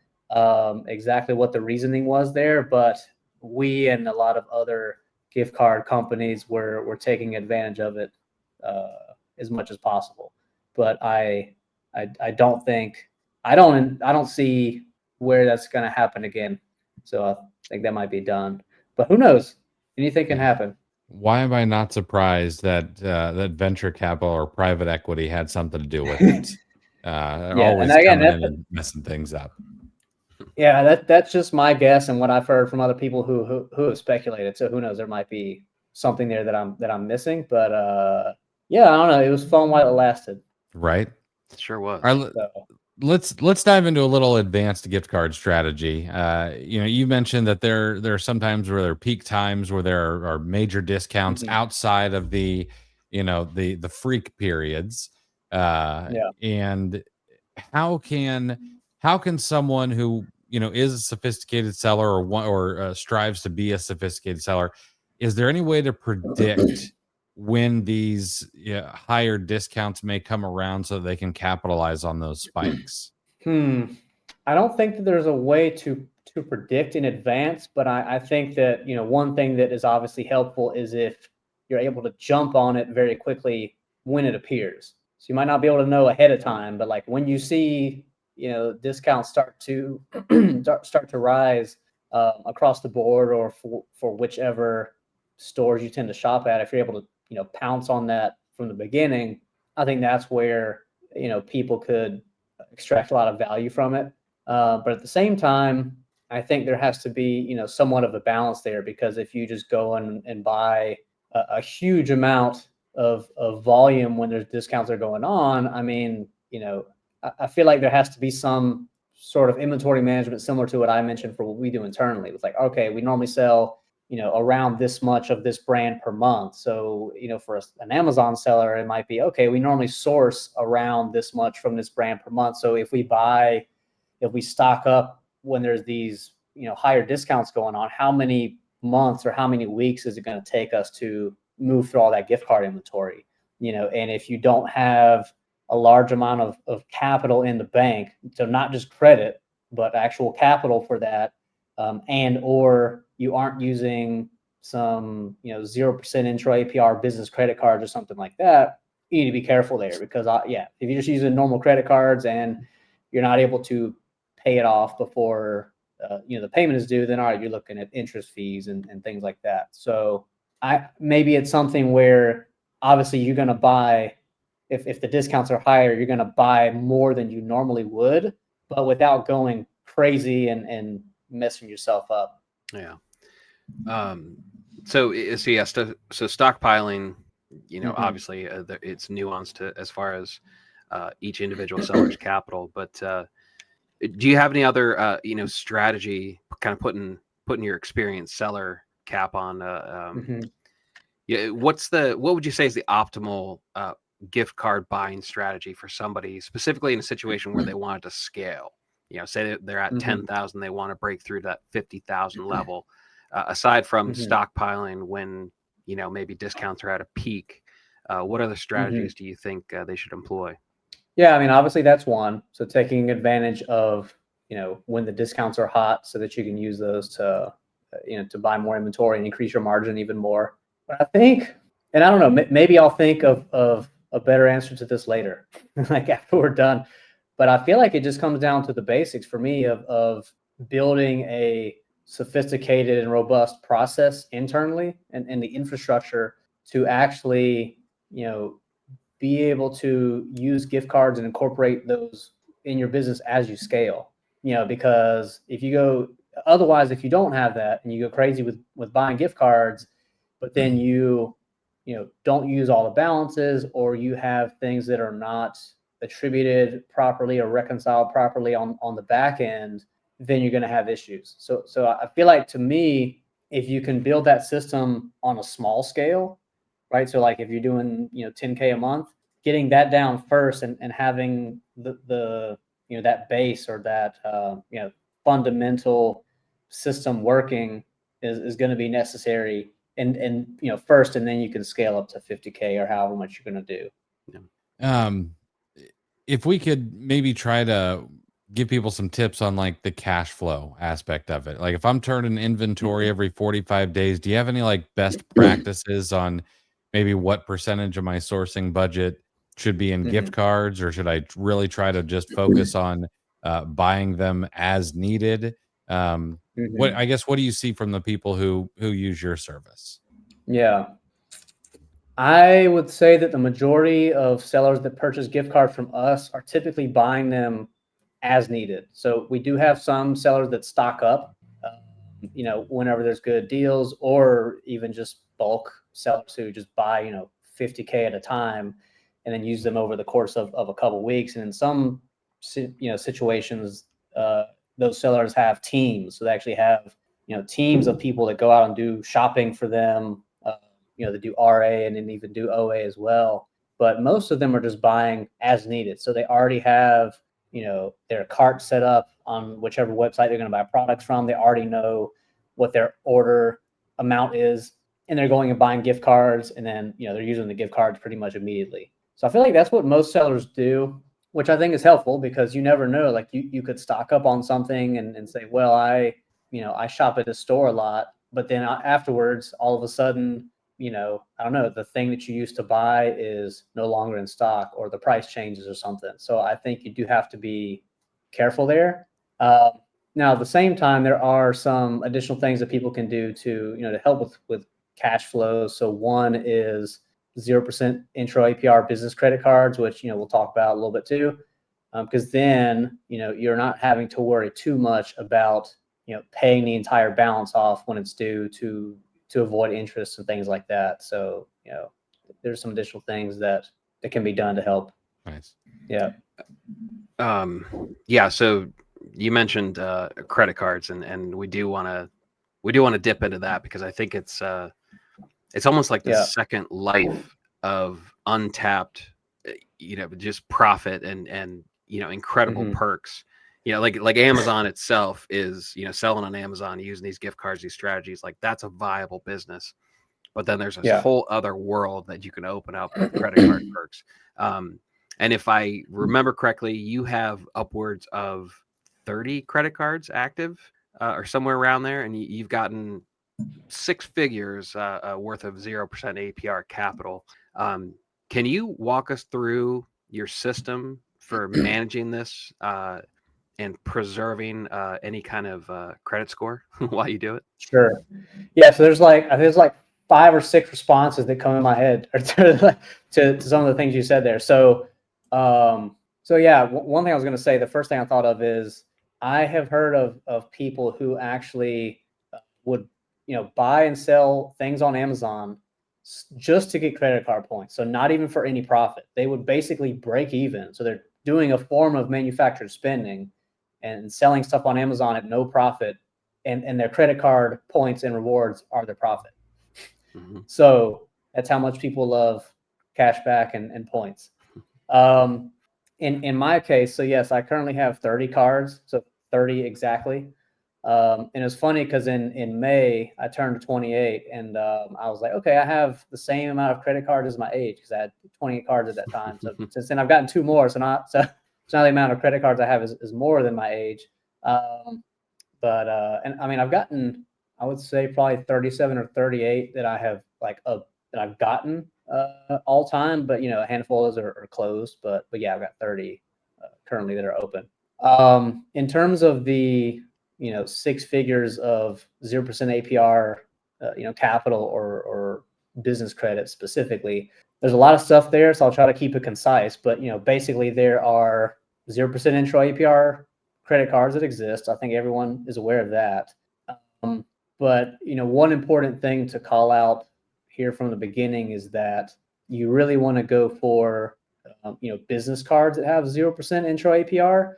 exactly what the reasoning was there, but we and a lot of other gift card companies were taking advantage of it as much as possible. But I don't see where that's going to happen again. So I think that might be done, but who knows? Anything can happen. Why am I not surprised that that venture capital or private equity had something to do with it? Always and again, coming in and messing things up. Yeah, that's just my guess and what I've heard from other people who have speculated. So who knows? There might be something there that I'm missing. But I don't know. It was fun while it lasted. Right. It sure was. All right, let's dive into a little advanced gift card strategy. You mentioned that there are some times where there are peak times where there are major discounts Mhm. outside of the freak periods. Yeah. And how can someone who is a sophisticated seller or strives to be a sophisticated seller, is there any way to predict when these higher discounts may come around so they can capitalize on those spikes? Hmm. I don't think that there's a way to predict in advance, but I think that, one thing that is obviously helpful is if you're able to jump on it very quickly when it appears. So you might not be able to know ahead of time, but like when you see, discounts start to start to rise across the board, or for whichever stores you tend to shop at, if you're able to, pounce on that from the beginning, I think that's where, people could extract a lot of value from it. But at the same time, I think there has to be, somewhat of a balance there, because if you just go and buy a huge amount of volume when there's discounts are going on, I mean, I feel like there has to be some sort of inventory management similar to what I mentioned for what we do internally. It's like, okay, we normally sell, around this much of this brand per month. So, for an Amazon seller, it might be, okay, we normally source around this much from this brand per month. So if we stock up when there's these, higher discounts going on, how many months or how many weeks is it going to take us to move through all that gift card inventory? And if you don't have a large amount of capital in the bank, so not just credit, but actual capital for that, and or you aren't using some 0% intro APR business credit cards or something like that, you need to be careful there, because if you're just using normal credit cards and you're not able to pay it off before the payment is due, then all right, you're looking at interest fees and things like that. So maybe it's something where obviously you're going to buy, if the discounts are higher, you're going to buy more than you normally would, but without going crazy and messing yourself up. Yeah. So yes, so stockpiling, obviously it's nuanced as far as each individual seller's capital, but do you have any other strategy, kind of putting your experienced seller cap on? Yeah, what would you say is the optimal gift card buying strategy for somebody, specifically in a situation where they wanted to scale? Say that they're at 10,000, they want to break through that 50,000 level. Aside from stockpiling when maybe discounts are at a peak, what other strategies do you think they should employ? Yeah, I mean, obviously that's one. So taking advantage of, when the discounts are hot, so that you can use those to, to buy more inventory and increase your margin even more. But I think, and I don't know, maybe I'll think of a better answer to this later, like after we're done. But I feel like it just comes down to the basics for me of building a sophisticated and robust process internally, and the infrastructure to actually, you know, be able to use gift cards and incorporate those in your business as you scale. Because if you don't have that and you go crazy with buying gift cards, but then you don't use all the balances, or you have things that are not attributed properly or reconciled properly on the back end, then you're going to have issues. So I feel like, to me, if you can build that system on a small scale, right? So like if you're doing, 10K a month, getting that down first, and having the that base, or that fundamental system working is going to be necessary, and first, and then you can scale up to 50K or however much you're going to do. Um, if we could maybe try to give people some tips on like the cash flow aspect of it. Like if I'm turning inventory every 45 days, do you have any like best practices on maybe what percentage of my sourcing budget should be in gift cards, or should I really try to just focus on buying them as needed? What do you see from the people who use your service? Yeah. I would say that the majority of sellers that purchase gift cards from us are typically buying them as needed. So we do have some sellers that stock up, whenever there's good deals, or even just bulk sellers who just buy, 50K at a time, and then use them over the course of a couple of weeks. And then some situations, those sellers have teams. So they actually have, teams of people that go out and do shopping for them. They do RA and then even do OA as well. But most of them are just buying as needed. So they already have, their cart set up on whichever website they're going to buy products from. They already know what their order amount is, and they're going and buying gift cards, and then, they're using the gift cards pretty much immediately. So I feel like that's what most sellers do, which I think is helpful, because you never know, like you could stock up on something and say, well, I shop at the store a lot, but then afterwards, all of a sudden, I don't know, the thing that you used to buy is no longer in stock, or the price changes or something. So I think you do have to be careful there. Now, at the same time, there are some additional things that people can do to help with cash flow. So one is 0% intro APR business credit cards, which, we'll talk about a little bit too, because then, you're not having to worry too much about, paying the entire balance off when it's due to avoid interest and things like that. So, there's some additional things that can be done to help. Nice. Yeah. Yeah. So you mentioned credit cards, and we do want to dip into that, because I think it's almost like the second life of untapped, just profit and incredible perks. Like Amazon itself is, selling on Amazon using these gift cards, these strategies, like that's a viable business. But then there's this whole other world that you can open up with credit card perks. And if I remember correctly, you have upwards of 30 credit cards active, or somewhere around there, and you've gotten 6 figures worth of 0% APR capital. Can you walk us through your system for managing this and preserving any kind of credit score while you do it? Sure. Yeah. So I think there's like 5 or 6 responses that come in my head to some of the things you said there. So, yeah, one thing I was going to say, the first thing I thought of is I have heard of people who actually would, buy and sell things on Amazon just to get credit card points. So not even for any profit. They would basically break even. So they're doing a form of manufactured spending and selling stuff on Amazon at no profit, and their credit card points and rewards are their profit. Mm-hmm. So that's how much people love cash back and points. In my case, so yes, I currently have 30 cards, so 30 exactly. And it's funny because in May I turned 28, and I was like, okay, I have the same amount of credit cards as my age, because I had 28 cards at that time. So since then I've gotten 2 more. So now the amount of credit cards I have is more than my age. But and I mean, I've gotten, I would say probably 37 or 38 that I have that I've gotten all time, but a handful of those are closed. But yeah, I've got 30 currently that are open. In terms of the 6 figures of 0% APR, capital or business credit specifically, there's a lot of stuff there, so I'll try to keep it concise. But basically there are 0% intro APR credit cards that exist. I think everyone is aware of that. But one important thing to call out here from the beginning is that you really want to go for business cards that have 0% intro APR,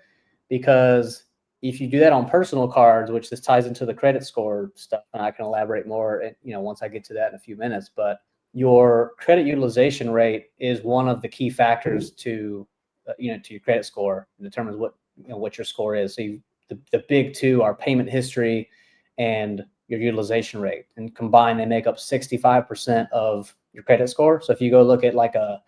because if you do that on personal cards, which this ties into the credit score stuff, and I can elaborate more, once I get to that in a few minutes, but your credit utilization rate is one of the key factors to your credit score. It determines what your score is. So the big 2 are payment history and your utilization rate, and combined they make up 65% of your credit score. So if you go look at like a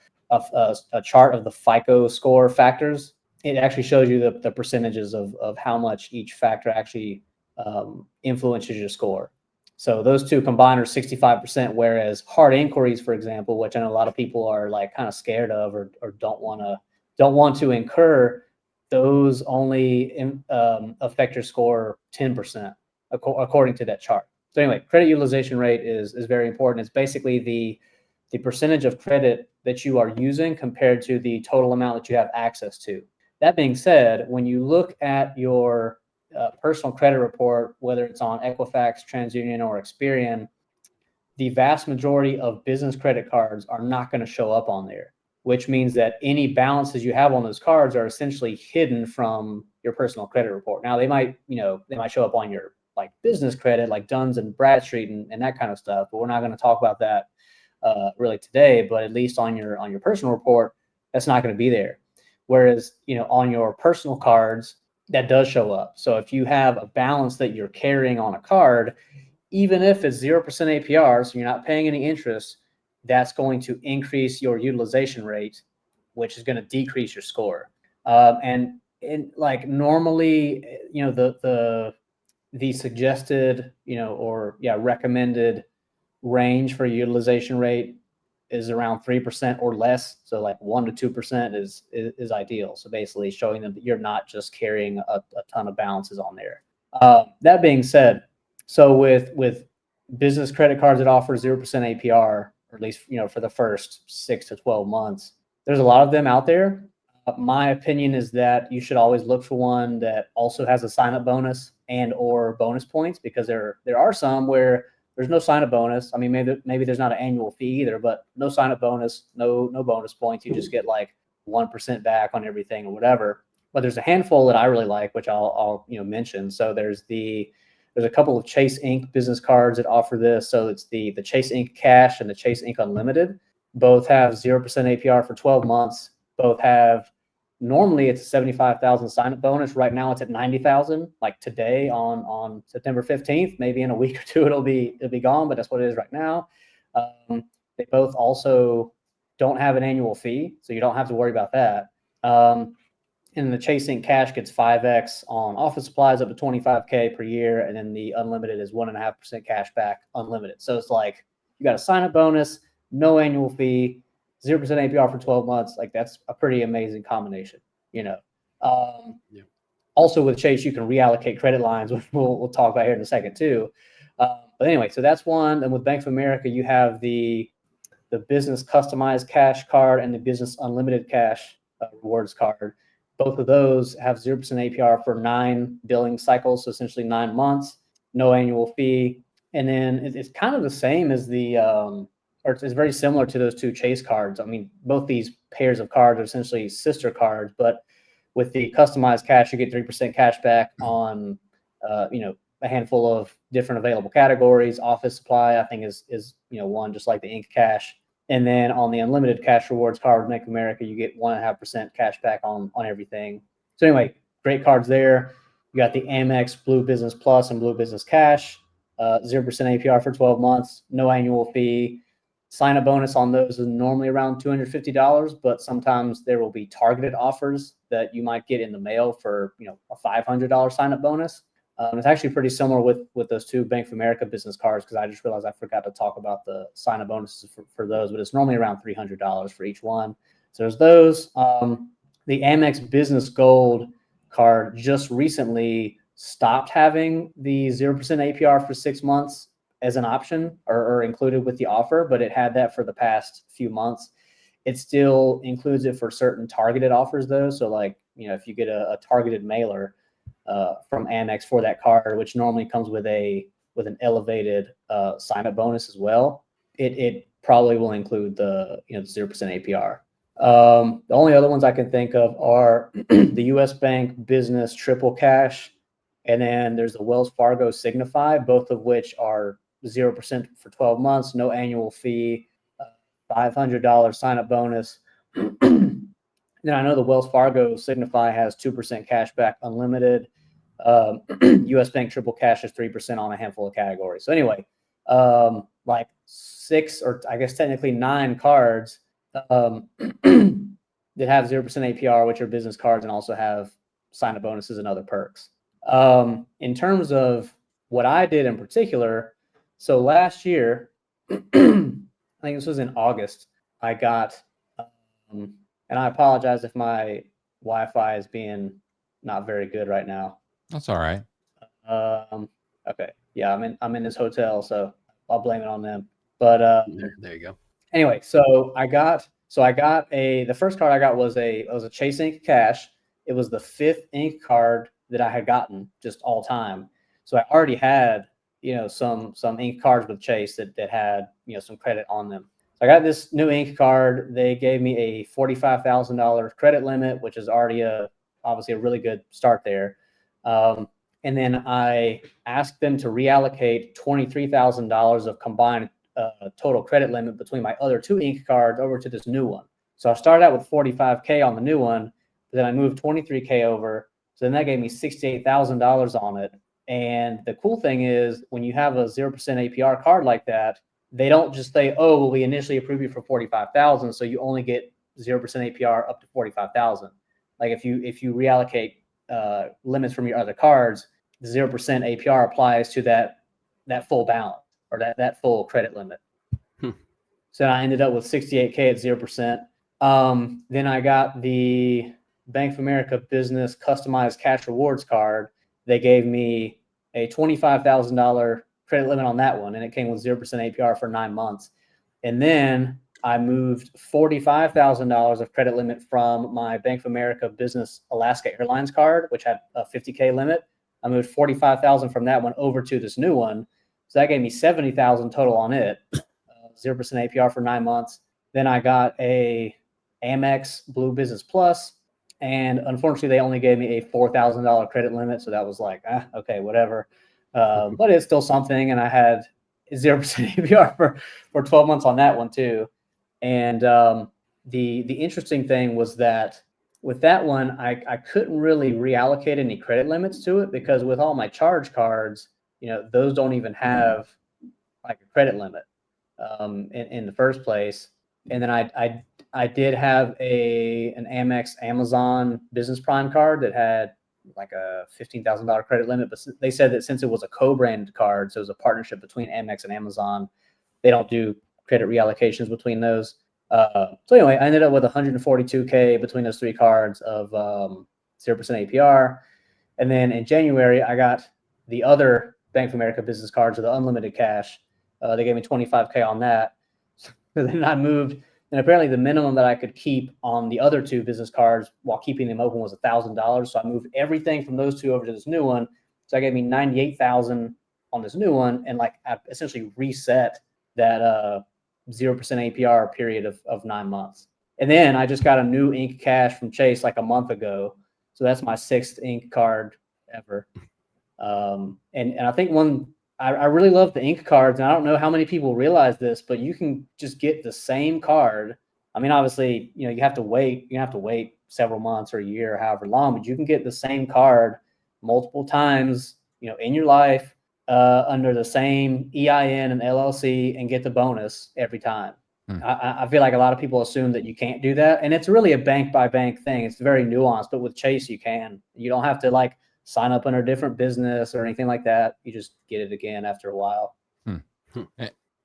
chart of the FICO score factors, it actually shows you the percentages of how much each factor actually influences your score. So those 2 combined are 65%, whereas hard inquiries, for example, which I know a lot of people are like kind of scared of or don't want to incur, those only affect your score 10%, according to that chart. So anyway, credit utilization rate is very important. It's basically the percentage of credit that you are using compared to the total amount that you have access to. That being said, when you look at your personal credit report, whether it's on Equifax, TransUnion, or Experian, the vast majority of business credit cards are not going to show up on there. which means that any balances you have on those cards are essentially hidden from your personal credit report. Now they might show up on your like business credit, like Duns and Bradstreet and that kind of stuff, but we're not going to talk about that really today. But at least on your personal report, that's not going to be there. Whereas, on your personal cards, that does show up. So if you have a balance that you're carrying on a card, even if it's 0% APR, so you're not paying any interest, that's going to increase your utilization rate, which is going to decrease your score. And like normally, the suggested, recommended range for utilization rate is around 3% or less. So like 1% to 2% is ideal. So basically showing them that you're not just carrying a ton of balances on there. That being said, so with business credit cards that offer 0% APR, or at least, for the first 6 to 12 months, there's a lot of them out there. My opinion is that you should always look for one that also has a sign-up bonus and or bonus points, because there are some where there's no sign-up bonus. I mean, maybe there's not an annual fee either, but no sign-up bonus, no bonus points. You just get like 1% back on everything or whatever. But there's a handful that I really like, which I'll mention. So there's a couple of Chase Ink business cards that offer this. So it's the Chase Ink Cash and the Chase Ink Unlimited. Both have 0% APR for 12 months. Both have, normally it's a 75,000 sign-up bonus. Right now it's at 90,000. Like today on September 15th, maybe in a week or two it'll be gone, but that's what it is right now. They both also don't have an annual fee, so you don't have to worry about that. And the Chase Ink Cash gets 5x on office supplies up to $25K per year, and then the Unlimited is 1.5% cash back unlimited. So it's like you got a sign-up bonus, no annual fee, 0% APR for 12 months. Like that's a pretty amazing combination, Also with Chase, you can reallocate credit lines, which we'll talk about here in a second too. But anyway, so that's one. And with Bank of America, you have the business customized cash card and the business unlimited cash rewards card. Both of those have 0% APR for 9 billing cycles, so essentially 9 months, no annual fee. And then it's kind of the same as or it's very similar to those two Chase cards. I mean, both these pairs of cards are essentially sister cards, but with the customized cash, you get 3% cash back on, a handful of different available categories. Office supply, I think, is one, just like the Ink Cash. And then on the unlimited cash rewards card with Bank of America, you get 1.5% cash back on everything. So anyway, great cards there. You got the Amex Blue Business Plus and Blue Business Cash, 0% APR for 12 months, no annual fee. Sign-up bonus on those is normally around $250, but sometimes there will be targeted offers that you might get in the mail for a $500 sign-up bonus. It's actually pretty similar with those two Bank of America business cards, because I just realized I forgot to talk about the sign-up bonuses for those, but it's normally around $300 for each one. So there's those. The Amex Business Gold card just recently stopped having the 0% APR for 6 months as an option or included with the offer, but it had that for the past few months. It still includes it for certain targeted offers though. So like, if you get a targeted mailer from Amex for that card, which normally comes with an elevated sign-up bonus as well, it probably will include the 0% APR. The only other ones I can think of are the U.S. Bank Business Triple Cash, and then there's the Wells Fargo Signify, both of which are 0% for 12 months, no annual fee, $500 sign-up bonus. Then I know the Wells Fargo Signify has 2% cash back unlimited. U.S. Bank Triple Cash is 3% on a handful of categories. So anyway, like 6, or I guess technically 9 cards that have 0% APR, which are business cards and also have sign-up bonuses and other perks. In terms of what I did in particular, so last year, I think this was in August, I got, and I apologize if my Wi-Fi is being not very good right now. That's all right. Okay. Yeah, I'm in this hotel, so I'll blame it on them. But there you go. Anyway, so the first card I got was a Chase Ink Cash. It was the 5th ink card that I had gotten just all time. So I already had, some ink cards with Chase that had, some credit on them. So I got this new Ink card. They gave me a $45,000 credit limit, which is already obviously a really good start there. And then I asked them to reallocate $23,000 of combined total credit limit between my other 2 Ink cards over to this new one. So I started out with $45K on the new one, but then I moved $23K over. So then that gave me $68,000 on it. And the cool thing is when you have a 0% APR card like that, they don't just say, oh, well, we initially approved you for 45,000, so you only get 0% APR up to 45,000. Like if you reallocate limits from your other cards, 0% APR applies to that full balance or that full credit limit. So I ended up with 68K at 0%. Then I got the Bank of America Business Customized Cash Rewards card. They gave me a $25,000 credit limit on that one, and it came with 0% APR for 9 months. And then I moved $45,000 of credit limit from my Bank of America Business Alaska Airlines card, which had a 50K limit. I moved 45,000 from that one over to this new one. So that gave me 70,000 total on it, 0% APR for 9 months. Then I got a Amex Blue Business Plus, and unfortunately they only gave me a $4,000 credit limit. So that was like, okay, whatever. But it's still something. And I had 0% APR for 12 months on that one too. And the interesting thing was that with that one, I couldn't really reallocate any credit limits to it because with all my charge cards, those don't even have like a credit limit in the first place. And then I did have an Amex Amazon Business Prime card that had like a $15,000 credit limit, but they said that since it was a co-branded card, so it was a partnership between Amex and Amazon, they don't do credit reallocations between those. So anyway, I ended up with 142K between those 3 cards of 0% APR. And then in January, I got the other Bank of America business cards, or the unlimited cash. They gave me 25K on that. So then I moved, and apparently the minimum that I could keep on the other 2 business cards while keeping them open was $1,000. So I moved everything from those 2 over to this new one. So that gave me 98,000 on this new one, and like I essentially reset that 0% APR period of 9 months. And then I just got a new Ink cash from Chase like a month ago. So that's my 6th Ink card ever. And I think I really love the Ink cards, and I don't know how many people realize this, but you can just get the same card. I mean, obviously, you have to wait several months or a year or however long, but you can get the same card multiple times, in your life, under the same EIN and LLC, and get the bonus every time. I feel like a lot of people assume that you can't do that, and it's really a bank by bank thing. It's very nuanced, but with Chase, you can. You don't have to like sign up under a different business or anything like that. You just get it again after a while.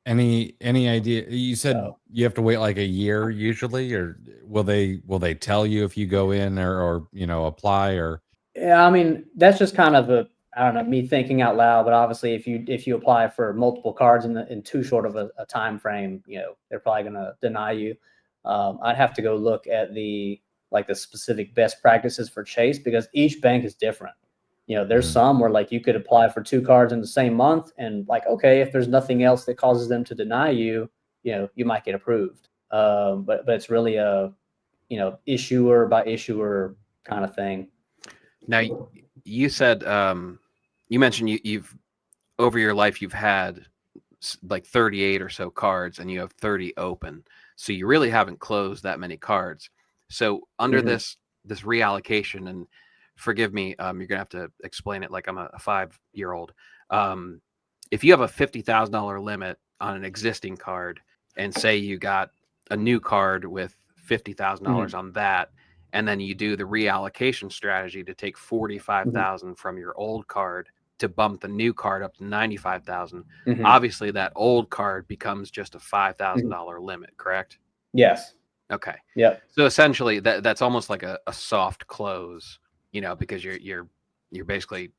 Any idea? You said you have to wait like a year usually, or will they tell you if you go in or apply or? Yeah, I mean, that's just kind of I don't know, me thinking out loud, but obviously if you apply for multiple cards in too short of a time frame, they're probably going to deny you. I'd have to go look at the specific best practices for Chase, because each bank is different. There's some where like you could apply for 2 cards in the same month, and like, okay, if there's nothing else that causes them to deny you, you might get approved. But it's really a, issuer by issuer kind of thing. Now you said, you mentioned you've over your life, you've had like 38 or so cards and you have 30 open. So you really haven't closed that many cards. So under this reallocation, and forgive me, you're gonna have to explain it like I'm a 5-year-old. If you have a $50,000 limit on an existing card, and say you got a new card with $50,000 on that, and then you do the reallocation strategy to take 45,000 from your old card to bump the new card up to 95,000. Obviously, that old card becomes just a $5,000 limit, correct? Yes. Okay. Yep. So essentially, that's almost like a soft close, because you're basically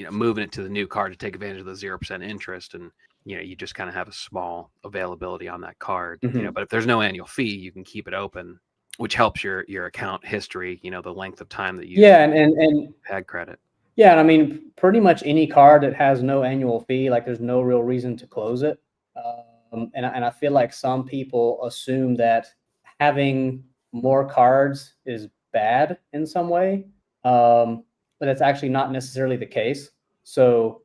moving it to the new card to take advantage of the 0% interest, and you just kind of have a small availability on that card. But if there's no annual fee, you can keep it open, which helps your account history, the length of time that you and had credit. Yeah, and I mean, pretty much any card that has no annual fee, like there's no real reason to close it. And I feel like some people assume that having more cards is bad in some way, but that's actually not necessarily the case. So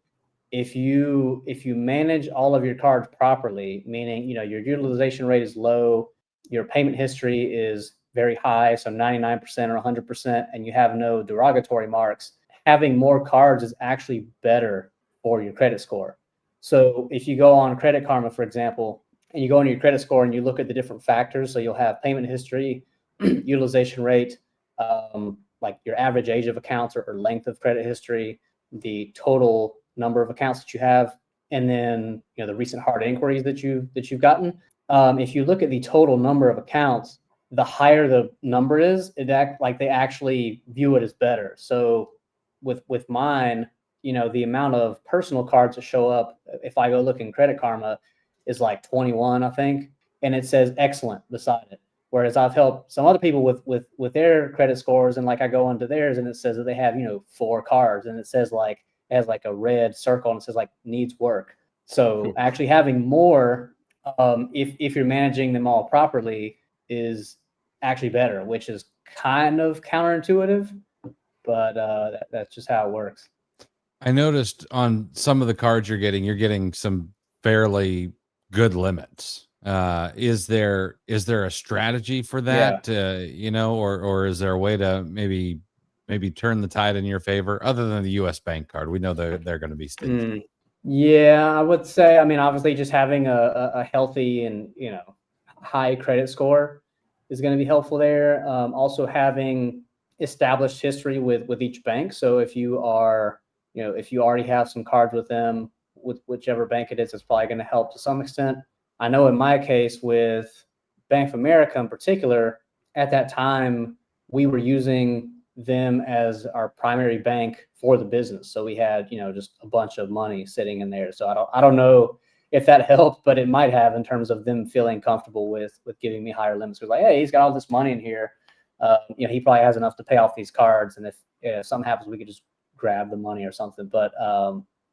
if you manage all of your cards properly, meaning your utilization rate is low, your payment history is very high, so 99% or 100%, and you have no derogatory marks, having more cards is actually better for your credit score. So if you go on Credit Karma, for example, and you go into your credit score and you look at the different factors, so you'll have payment history, utilization rate, like your average age of accounts or length of credit history, the total number of accounts that you have, and then the recent hard inquiries that you've gotten. If you look at the total number of accounts, the higher the number is, like they actually view it as better. So with mine, the amount of personal cards that show up, if I go look in Credit Karma, is like 21, I think, and it says excellent beside it. Whereas I've helped some other people with their credit scores, and like I go into theirs and it says that they have 4 cards, and it says it has like a red circle and it says like needs work. So actually having more, if you're managing them all properly, is actually better, which is kind of counterintuitive, but that's just how it works. I noticed on some of the cards you're getting some fairly good limits. Is there a strategy for that? Or is there a way to maybe turn the tide in your favor other than the U.S. bank card? We know they're going to be stingy. Yeah, I would say, obviously just having a healthy and, high credit score is going to be helpful there. Also having established history with each bank. So if you already have some cards with them, with whichever bank it is, it's probably going to help to some extent. I know in my case with Bank of America in particular, at that time, we were using them as our primary bank for the business. So we had, just a bunch of money sitting in there. So I don't know if that helped, but it might have in terms of them feeling comfortable with giving me higher limits. It was like, hey, he's got all this money in here. He probably has enough to pay off these cards. And if something happens, we could just grab the money or something. But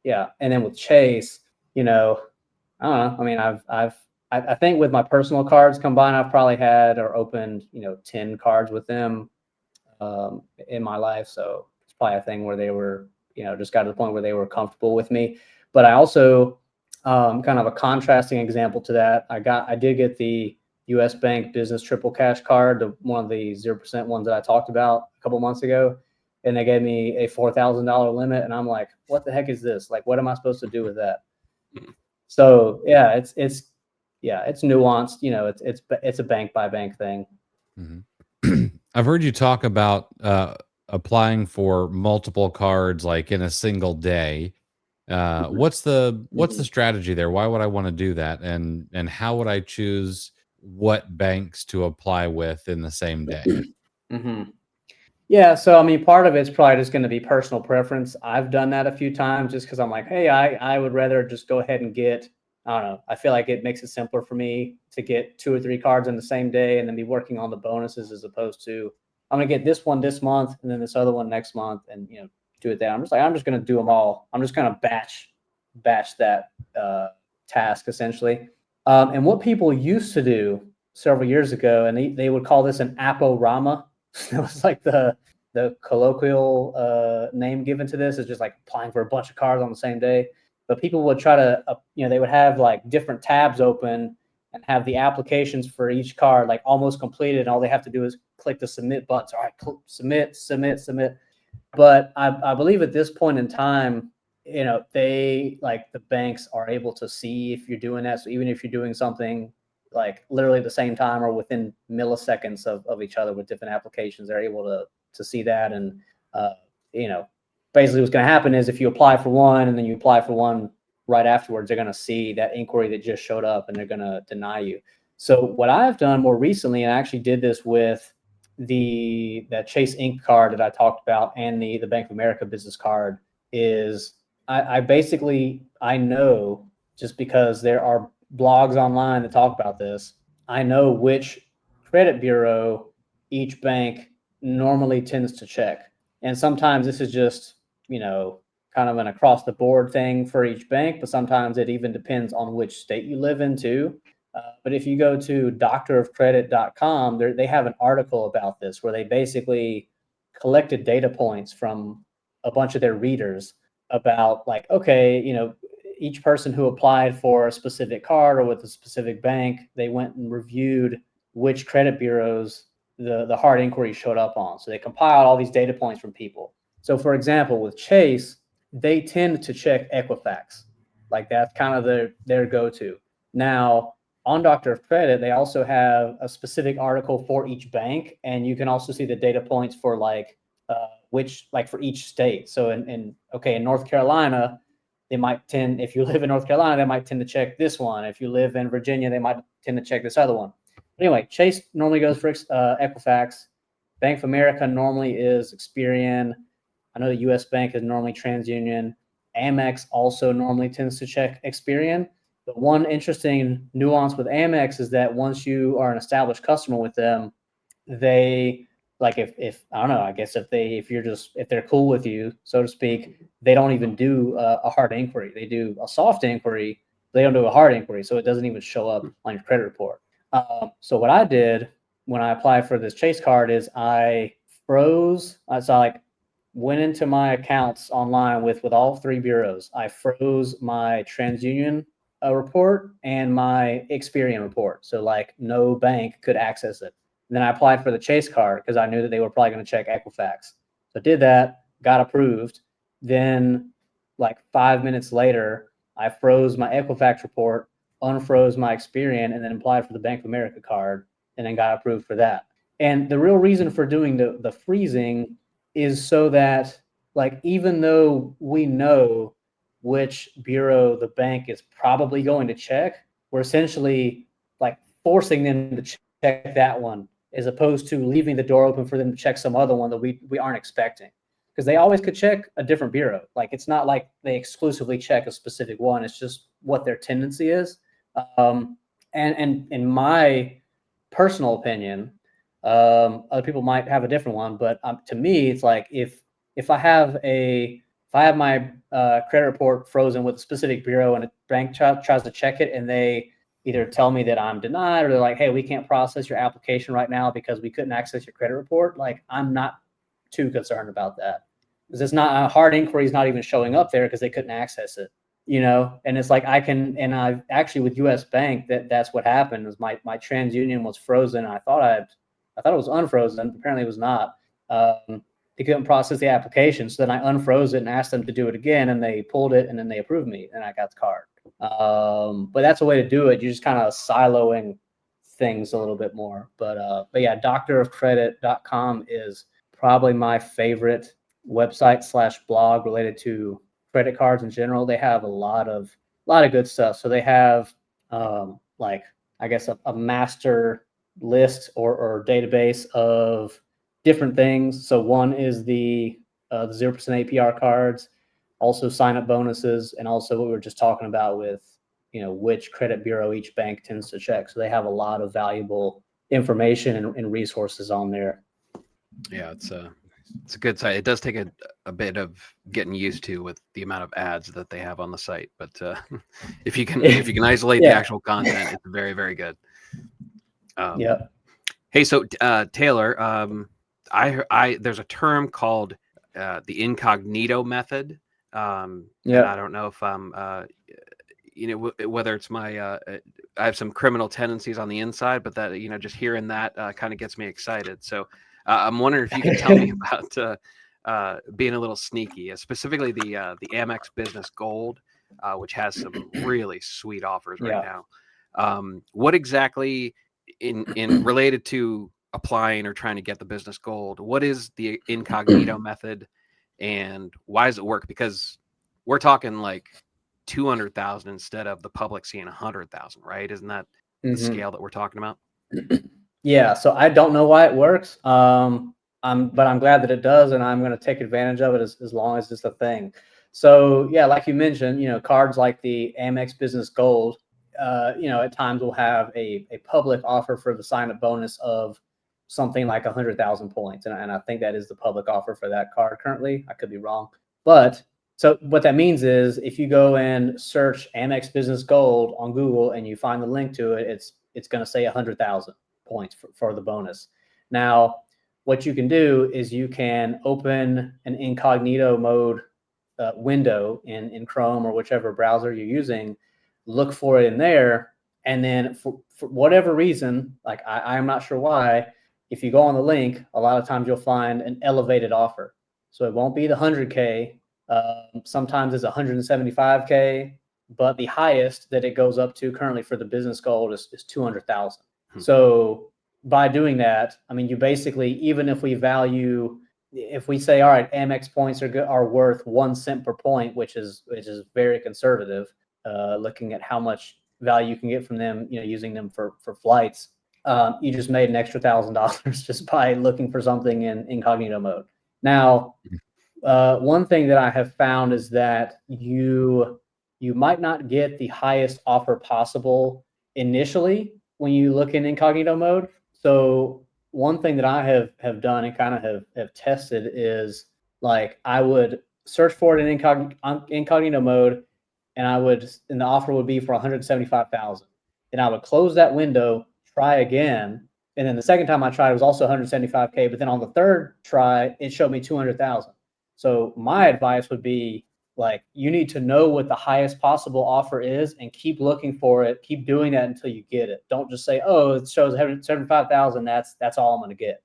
yeah. And then with Chase, I don't know. I think with my personal cards combined, I've probably had or opened, 10 cards with them in my life. So it's probably a thing where they were, just got to the point where they were comfortable with me. But I also, kind of a contrasting example to that, I did get the U.S. Bank Business Triple Cash card, one of the 0% ones that I talked about a couple months ago. And they gave me a $4,000 limit. And I'm like, what the heck is this? Like, what am I supposed to do with that? So yeah, it's nuanced. It's a bank by bank thing. Mm-hmm. I've heard you talk about applying for multiple cards like in a single day. What's the strategy there? Why would I want to do that? And how would I choose what banks to apply with in the same day? Yeah, so part of it's probably just going to be personal preference. I've done that a few times just because I'm like, hey, I would rather just go ahead and get, I don't know, I feel like it makes it simpler for me to get 2 or 3 cards in the same day and then be working on the bonuses, as opposed to I'm going to get this one this month and then this other one next month and do it there. I'm just going to do them all. I'm just going to batch that task essentially. And what people used to do several years ago, and they would call this an aporama. It was like the colloquial name given to this, is just like applying for a bunch of cards on the same day. But people would try to, they would have like different tabs open and have the applications for each card like almost completed. And all they have to do is click the submit button. All right, submit. But I believe at this point in time, they, like, the banks are able to see if you're doing that. So even if you're doing something like literally the same time or within milliseconds of each other with different applications, they're able to see that. And, basically what's going to happen is if you apply for one and then you apply for one right afterwards, they're going to see that inquiry that just showed up and they're going to deny you. So what I've done more recently, and I actually did this with that Chase Inc. card that I talked about and the Bank of America business card, is I basically, I know, just because there are blogs online that talk about this, I know which credit bureau each bank normally tends to check. And sometimes this is just, kind kind of an across the board thing for each bank, but sometimes it even depends on which state you live in too. But if you go to doctorofcredit.com, they have an article about this where they basically collected data points from a bunch of their readers about like, okay, each person who applied for a specific card or with a specific bank, they went and reviewed which credit bureaus the hard inquiry showed up on. So they compiled all these data points from people. So for example, with Chase, they tend to check Equifax. Like that's kind of their go-to. Now, on Doctor of Credit, they also have a specific article for each bank, and you can also see the data points for for each state. So in North Carolina, they might tend, if you live in North Carolina, they might tend to check this one. If you live in Virginia, they might tend to check this other one. But anyway, Chase normally goes for Equifax. Bank of America normally is Experian. I know the U.S. Bank is normally TransUnion. Amex also normally tends to check Experian. But one interesting nuance with Amex is that once you are an established customer with them, they like if I don't know, I guess if they're cool with you, so to speak, they don't even do a hard inquiry. They do a soft inquiry. They don't do a hard inquiry, so it doesn't even show up on your credit report. So what I did when I applied for this Chase card is I froze. So I went into my accounts online with all three bureaus. I froze my TransUnion report and my Experian report. So like no bank could access it. And then I applied for the Chase card because I knew that they were probably going to check Equifax. So I did that, got approved. Then like 5 minutes later, I froze my Equifax report, unfroze my Experian, and then applied for the Bank of America card and then got approved for that. And the real reason for doing the freezing is so that like even though we know which bureau the bank is probably going to check, we're essentially like forcing them to check that one as opposed to leaving the door open for them to check some other one that we aren't expecting. Because they always could check a different bureau. Like it's not like they exclusively check a specific one. It's just what their tendency is. And in my personal opinion, other people might have a different one, but to me, it's like if I have my credit report frozen with a specific bureau and a bank tries to check it and they either tell me that I'm denied or they're like, hey, we can't process your application right now because we couldn't access your credit report. Like I'm not too concerned about that because it's not a hard inquiry is not even showing up there because they couldn't access it, and it's like I actually with US Bank that's what happened is my TransUnion was frozen. I thought it was unfrozen. Apparently it was not. They couldn't process the application. So then I unfroze it and asked them to do it again and they pulled it and then they approved me and I got the card. But that's a way to do it. You're just kind of siloing things a little bit more. But yeah, doctorofcredit.com is probably my favorite website / blog related to credit cards in general. They have a lot of good stuff. So they have I guess a master list or database of different things. So one is the 0% APR cards, also sign up bonuses, and also what we were just talking about with which credit bureau each bank tends to check. So they have a lot of valuable information and resources on there. Yeah, it's a good site. It does take a bit of getting used to with the amount of ads that they have on the site, but if you can isolate the actual content, it's very, very good. Yeah. Hey, so Taylor, there's a term called the Incognito method. And I don't know if I'm, whether it's my, I have some criminal tendencies on the inside, but that, just hearing that kind of gets me excited. So I'm wondering if you can tell me about being a little sneaky, specifically the Amex Business Gold, which has some really sweet offers right now. What exactly in related to applying or trying to get the Business Gold, what is the Incognito method and why does it work? Because we're talking like 200,000 instead of the public seeing 100,000, right? Isn't that the scale that we're talking about? Yeah. So I don't know why it works. But I'm glad that it does, and I'm going to take advantage of it as long as it's a thing. So yeah, like you mentioned, cards like the Amex Business Gold, at times will have a public offer for the sign-up bonus of something like 100,000 points. And I think that is the public offer for that card currently. I could be wrong. But So what that means is if you go and search Amex Business Gold on Google and you find the link to it, it's going to say 100,000 points for the bonus. Now, what you can do is you can open an incognito mode window in Chrome or whichever browser you're using, look for it in there, and then for whatever reason, like I'm not sure why, if you go on the link, a lot of times you'll find an elevated offer. So it won't be the 100K. Sometimes it's 175K, but the highest that it goes up to currently for the business gold is 200,000. So by doing that, I mean, you basically, even if we say, all right, Amex points are worth 1 cent per point, which is very conservative, looking at how much value you can get from them, using them for flights. You just made an extra $1,000 just by looking for something in incognito mode. Now, one thing that I have found is that you might not get the highest offer possible initially when you look in incognito mode. So one thing that I have done and kind of have tested is, like, I would search for it in incognito mode, and the offer would be for 175,000. Then I would close that window, try again, and then the second time I tried it was also 175K. But then on the third try, it showed me 200,000. So my advice would be, like, you need to know what the highest possible offer is and keep looking for it. Keep doing that until you get it. Don't just say, oh, it shows 175,000. That's all I'm going to get.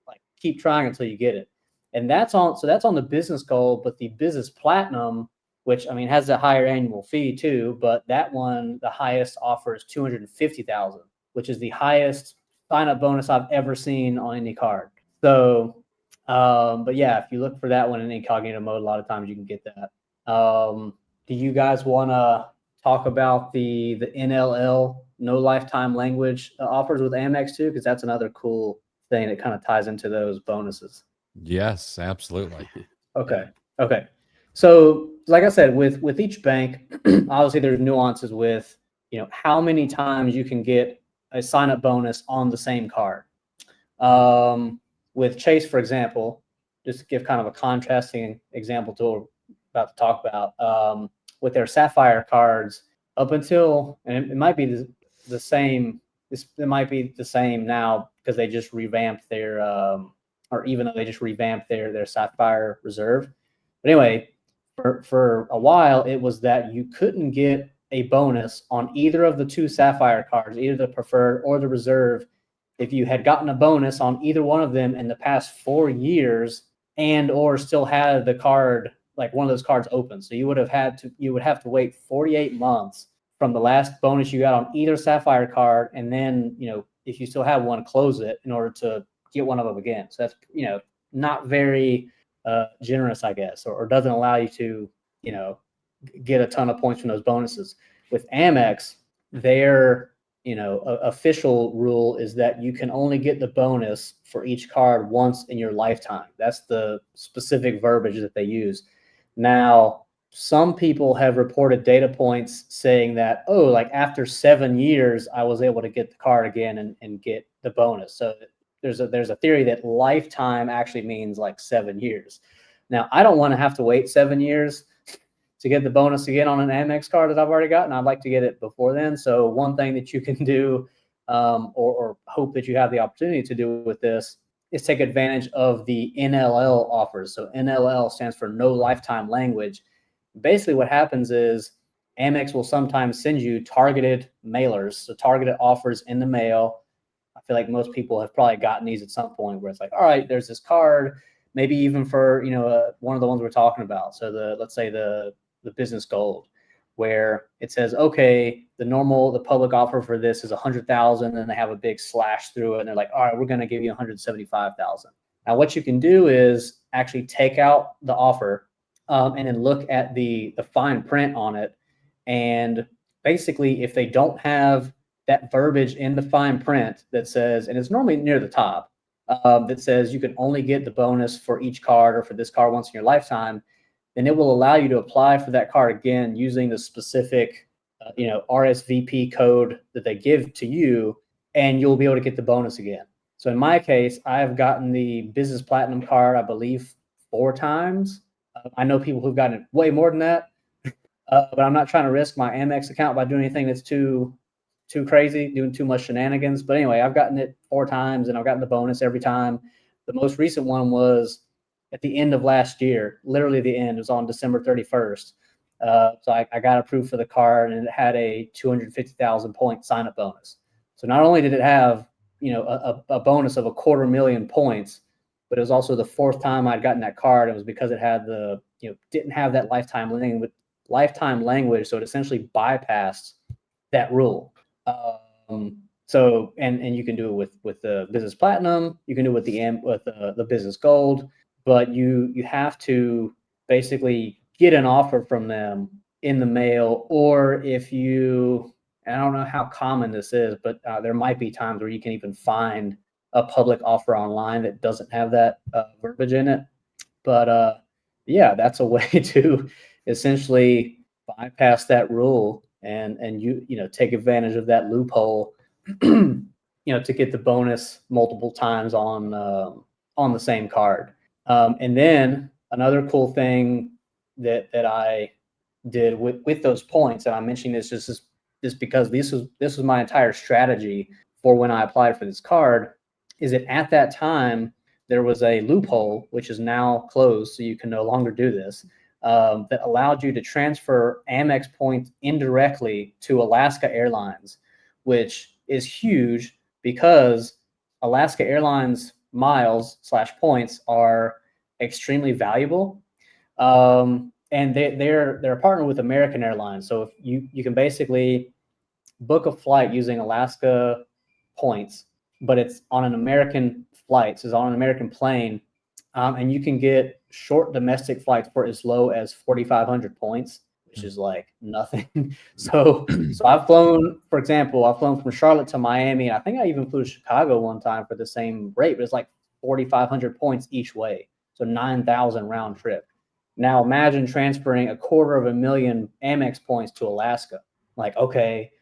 Like, keep trying until you get it. And that's on the business gold, but the business platinum, which, I mean, has a higher annual fee too, but that one, the highest offer is 250,000, which is the highest sign-up bonus I've ever seen on any card. So, but yeah, if you look for that one in incognito mode, a lot of times you can get that. Do you guys want to talk about the NLL, no lifetime language offers with Amex too? Because that's another cool thing that kind of ties into those bonuses. Yes, absolutely. Okay. So, like I said, with each bank, obviously there's nuances with, how many times you can get a sign-up bonus on the same card. With Chase, for example, just to give kind of a contrasting example to what we're about to talk about, with their Sapphire cards, up until, and it might be the same. It might be the same now because they just revamped their, or even though they just revamped their Sapphire Reserve. But anyway, for a while, it was that you couldn't get a bonus on either of the two Sapphire cards, either the preferred or the reserve, if you had gotten a bonus on either one of them in the past 4 years and or still had the card, like one of those cards open. So you would have to wait 48 months from the last bonus you got on either Sapphire card, and then, if you still have one, close it in order to get one of them again. So that's, not very generous, I guess, or doesn't allow you to, get a ton of points from those bonuses. With Amex, their, official rule is that you can only get the bonus for each card once in your lifetime. That's the specific verbiage that they use. Now, some people have reported data points saying that, oh, like after 7 years, I was able to get the card again and get the bonus. So there's a theory that lifetime actually means like 7 years. Now, I don't want to have to wait 7 years to get the bonus again on an Amex card that I've already gotten. I'd like to get it before then. So one thing that you can do, or hope that you have the opportunity to do with this, is take advantage of the NLL offers. So NLL stands for no lifetime language. Basically what happens is Amex will sometimes send you targeted mailers, so targeted offers in the mail. I feel like most people have probably gotten these at some point where it's like, all right, there's this card, maybe even for, one of the ones we're talking about. So let's say the business gold, where it says, okay, the public offer for this is 100,000, and they have a big slash through it, and they're like, all right, we're going to give you 175,000. Now, what you can do is actually take out the offer, and then look at the fine print on it, and basically, if they don't have that verbiage in the fine print that says, and it's normally near the top, that says you can only get the bonus for each card or for this card once in your lifetime, then it will allow you to apply for that card again using the specific, RSVP code that they give to you, and you'll be able to get the bonus again. So in my case, I've gotten the business platinum card, I believe, 4 times. I know people who've gotten it way more than that, but I'm not trying to risk my Amex account by doing anything that's too crazy, doing too much shenanigans. But anyway, I've gotten it 4 times, and I've gotten the bonus every time. The most recent one was at the end of last year, literally the end. It was on December 31st. So I got approved for the card, and it had a 250,000 point sign up bonus. So not only did it have, a bonus of 250,000 points, but it was also the 4th time I'd gotten that card. It was because it had didn't have that lifetime language. So it essentially bypassed that rule. So you can do it with the business platinum, you can do it with the business gold, but you have to basically get an offer from them in the mail, or if I don't know how common this is, but there might be times where you can even find a public offer online that doesn't have that verbiage in it. But yeah, that's a way to essentially bypass that rule and take advantage of that loophole, to get the bonus multiple times on the same card. And then another cool thing that I did with those points, and I'm mentioning this just because this was my entire strategy for when I applied for this card, is that at that time there was a loophole, which is now closed, so you can no longer do this, that allowed you to transfer Amex points indirectly to Alaska Airlines, which is huge because Alaska Airlines miles/points are extremely valuable. And they're a partner with American Airlines. So if you can basically book a flight using Alaska points, but it's on an American flight, so it's on an American plane, and you can get short domestic flights for as low as 4,500 points, which is like nothing. So I've flown from Charlotte to Miami, and I think I even flew to Chicago one time for the same rate, but it's like 4,500 points each way, so 9,000 round trip. Now imagine transferring 250,000 Amex points to Alaska. Like, okay,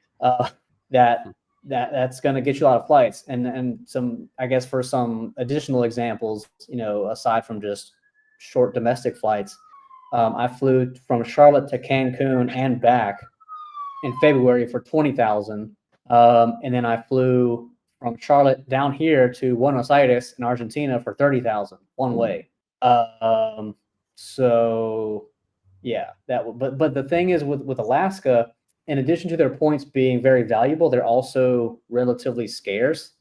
that's going to get you a lot of flights, and some, I guess, for some additional examples, aside from just short domestic flights, I flew from Charlotte to Cancun and back in February for 20,000, and then I flew from Charlotte down here to Buenos Aires in Argentina for 30,000 one way. So yeah, but the thing is with Alaska, in addition to their points being very valuable, they're also relatively scarce,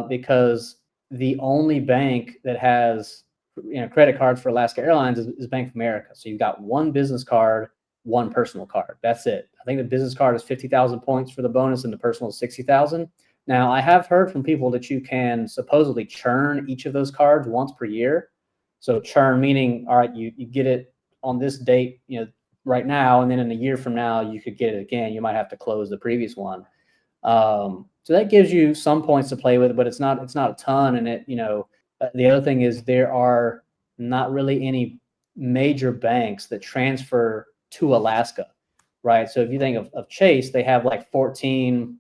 because the only bank that has credit cards for Alaska Airlines is Bank of America. So you've got one business card, one personal card. That's it. I think the business card is 50,000 points for the bonus, and the personal is 60,000. Now, I have heard from people that you can supposedly churn each of those cards once per year. So churn meaning, all right, you get it on this date, right now, and then in a year from now, you could get it again. You might have to close the previous one. So that gives you some points to play with, but it's not a ton. And the other thing is there are not really any major banks that transfer to Alaska, right? So if you think of Chase, they have like 14,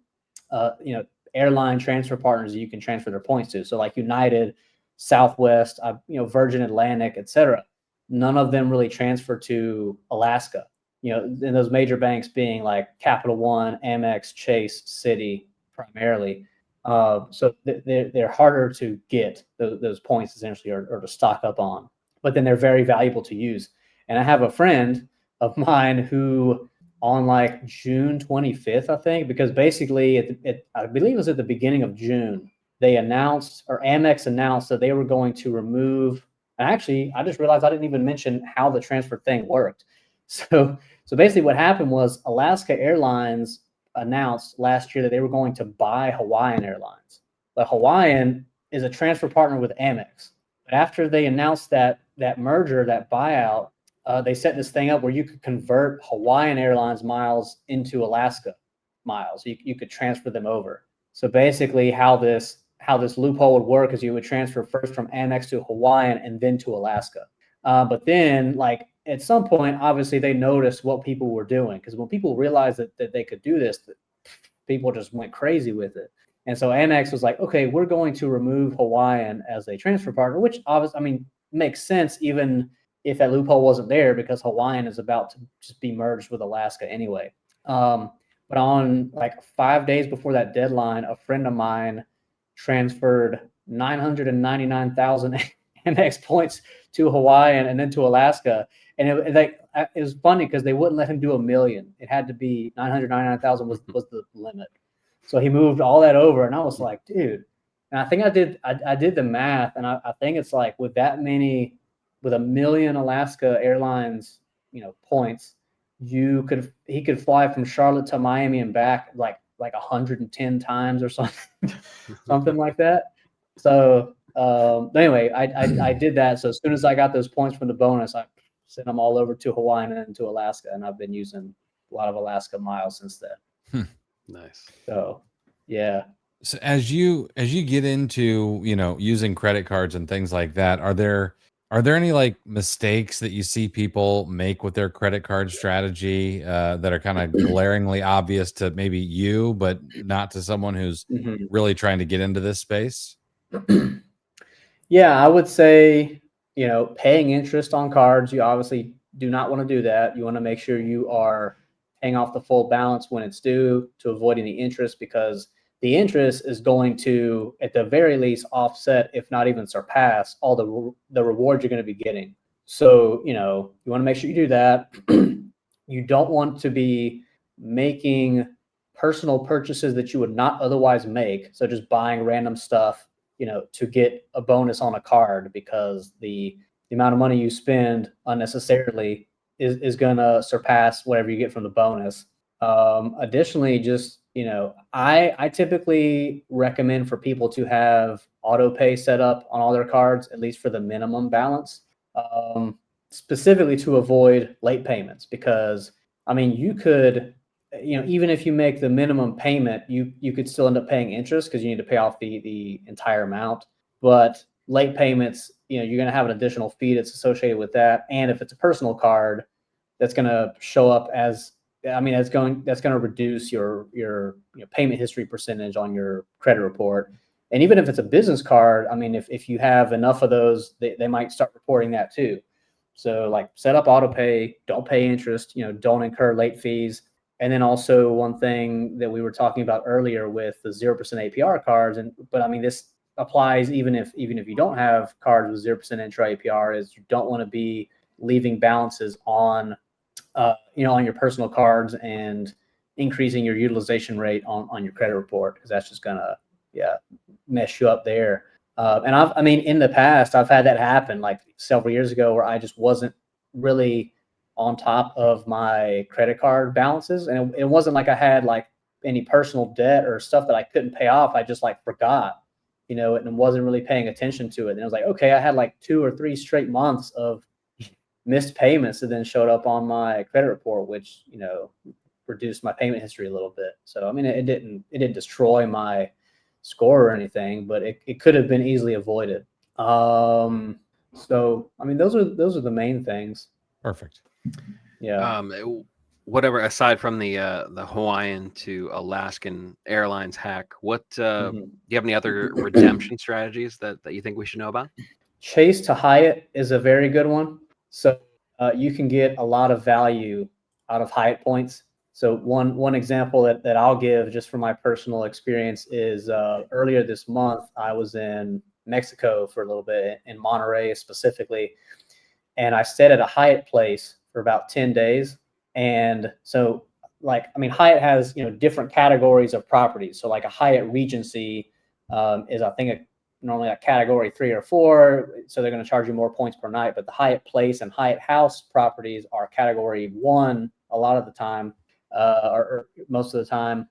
airline transfer partners that you can transfer their points to. So like United, Southwest, Virgin Atlantic, etc. None of them really transfer to Alaska, and those major banks being like Capital One, Amex, Chase, Citi primarily. So they're harder to get those points essentially, or to stock up on, but then they're very valuable to use. And I have a friend of mine who on like June 25th, I think, because basically I believe it was at the beginning of June, they announced, or Amex announced, that they were going to remove. And actually, I just realized I didn't even mention how the transfer thing worked. So basically what happened was Alaska Airlines announced last year that they were going to buy Hawaiian Airlines. But Hawaiian is a transfer partner with Amex. But after they announced that merger, that buyout, they set this thing up where you could convert Hawaiian Airlines miles into Alaska miles. You could transfer them over. So basically how this loophole would work is you would transfer first from Amex to Hawaiian and then to Alaska. But then, like, at some point, obviously they noticed what people were doing, because when people realized that they could do this, people just went crazy with it. And so Amex was like, okay, we're going to remove Hawaiian as a transfer partner, which obviously, makes sense, even if that loophole wasn't there, because Hawaiian is about to just be merged with Alaska anyway. But on like 5 days before that deadline, a friend of mine transferred 999,000 Amex points to Hawaii and then to Alaska. And it was funny because they wouldn't let him do 1 million. It had to be 999,000 was the limit. So he moved all that over, and I was like, dude. And I think I did the math, and I think it's like with 1 million Alaska Airlines, points, he could fly from Charlotte to Miami and back like 110 times or something like that. So anyway, I did that. So as soon as I got those points from the bonus, I sent them all over to Hawaii and to Alaska, and I've been using a lot of Alaska miles since then. Nice. So yeah. So as you get into, using credit cards and things like that, are there any like mistakes that you see people make with their credit card strategy that are kind of glaringly obvious to maybe you, but not to someone who's really trying to get into this space? Yeah, I would say, paying interest on cards, you obviously do not want to do that. You want to make sure you are paying off the full balance when it's due to avoid any interest, because the interest is going to, at the very least, offset, if not even surpass, all the rewards you're going to be getting. So, you want to make sure you do that. You don't want to be making personal purchases that you would not otherwise make. So just buying random stuff, to get a bonus on a card, because the amount of money you spend unnecessarily is going to surpass whatever you get from the bonus. Additionally, just, I typically recommend for people to have auto pay set up on all their cards, at least for the minimum balance, specifically to avoid late payments. Because, you could, even if you make the minimum payment, you could still end up paying interest because you need to pay off the entire amount. But late payments, you're going to have an additional fee that's associated with that. And if it's a personal card, that's going to show up as, that's going to reduce your payment history percentage on your credit report. And even if it's a business card, if you have enough of those, they might start reporting that too. So like set up auto pay, don't pay interest, don't incur late fees. And then also one thing that we were talking about earlier with the 0% APR cards, but this applies even if you don't have cards with 0% intra APR, is you don't want to be leaving balances on on your personal cards and increasing your utilization rate on your credit report, because that's just gonna mess you up there. And in the past, I've had that happen like several years ago, where I just wasn't really on top of my credit card balances, and it wasn't like I had like any personal debt or stuff that I couldn't pay off. I just like forgot, and wasn't really paying attention to it. And it was like, okay, I had like 2 or 3 straight months of missed payments that then showed up on my credit report, which, reduced my payment history a little bit. So, it didn't destroy my score or anything, but it could have been easily avoided. So, those are the main things. Perfect. Yeah. Whatever, aside from the Hawaiian to Alaskan Airlines hack, what do you have any other redemption strategies that you think we should know about? Chase to Hyatt is a very good one. So you can get a lot of value out of Hyatt points. So one example that I'll give just from my personal experience is earlier this month, I was in Mexico for a little bit, in Monterey specifically, and I stayed at a Hyatt place for about 10 days. And so Hyatt has, different categories of properties. So like a Hyatt Regency is, I think, normally a category 3 or 4. So they're going to charge you more points per night. But the Hyatt Place and Hyatt House properties are category 1 a lot of the time, or most of the time.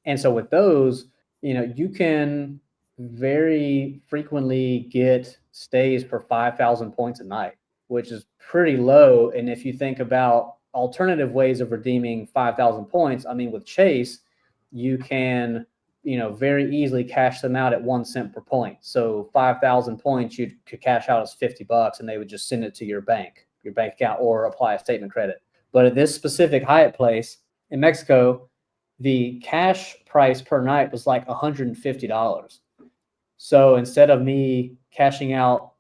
And so with those, you can very frequently get stays for 5,000 points a night, which is pretty low. And if you think about alternative ways of redeeming 5,000 points, with Chase, you can, very easily cash them out at 1 cent per point. So 5,000 points, you could cash out as $50, and they would just send it to your bank account, or apply a statement credit. But at this specific Hyatt place in Mexico, the cash price per night was like $150. So instead of me cashing out,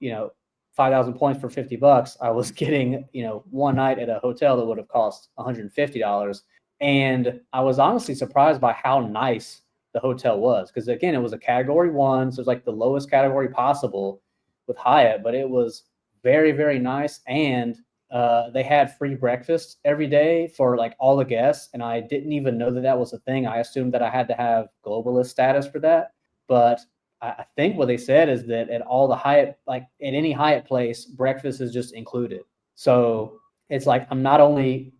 5,000 points for $50, I was getting, one night at a hotel that would have cost $150. And I was honestly surprised by how nice the hotel was. Because again, it was a category 1. So it's like the lowest category possible with Hyatt, but it was very, very nice. And they had free breakfast every day for like all the guests. And I didn't even know that that was a thing. I assumed that I had to have globalist status for that. But I think what they said is that at all the Hyatt, like at any Hyatt place, breakfast is just included. So it's like I'm not only,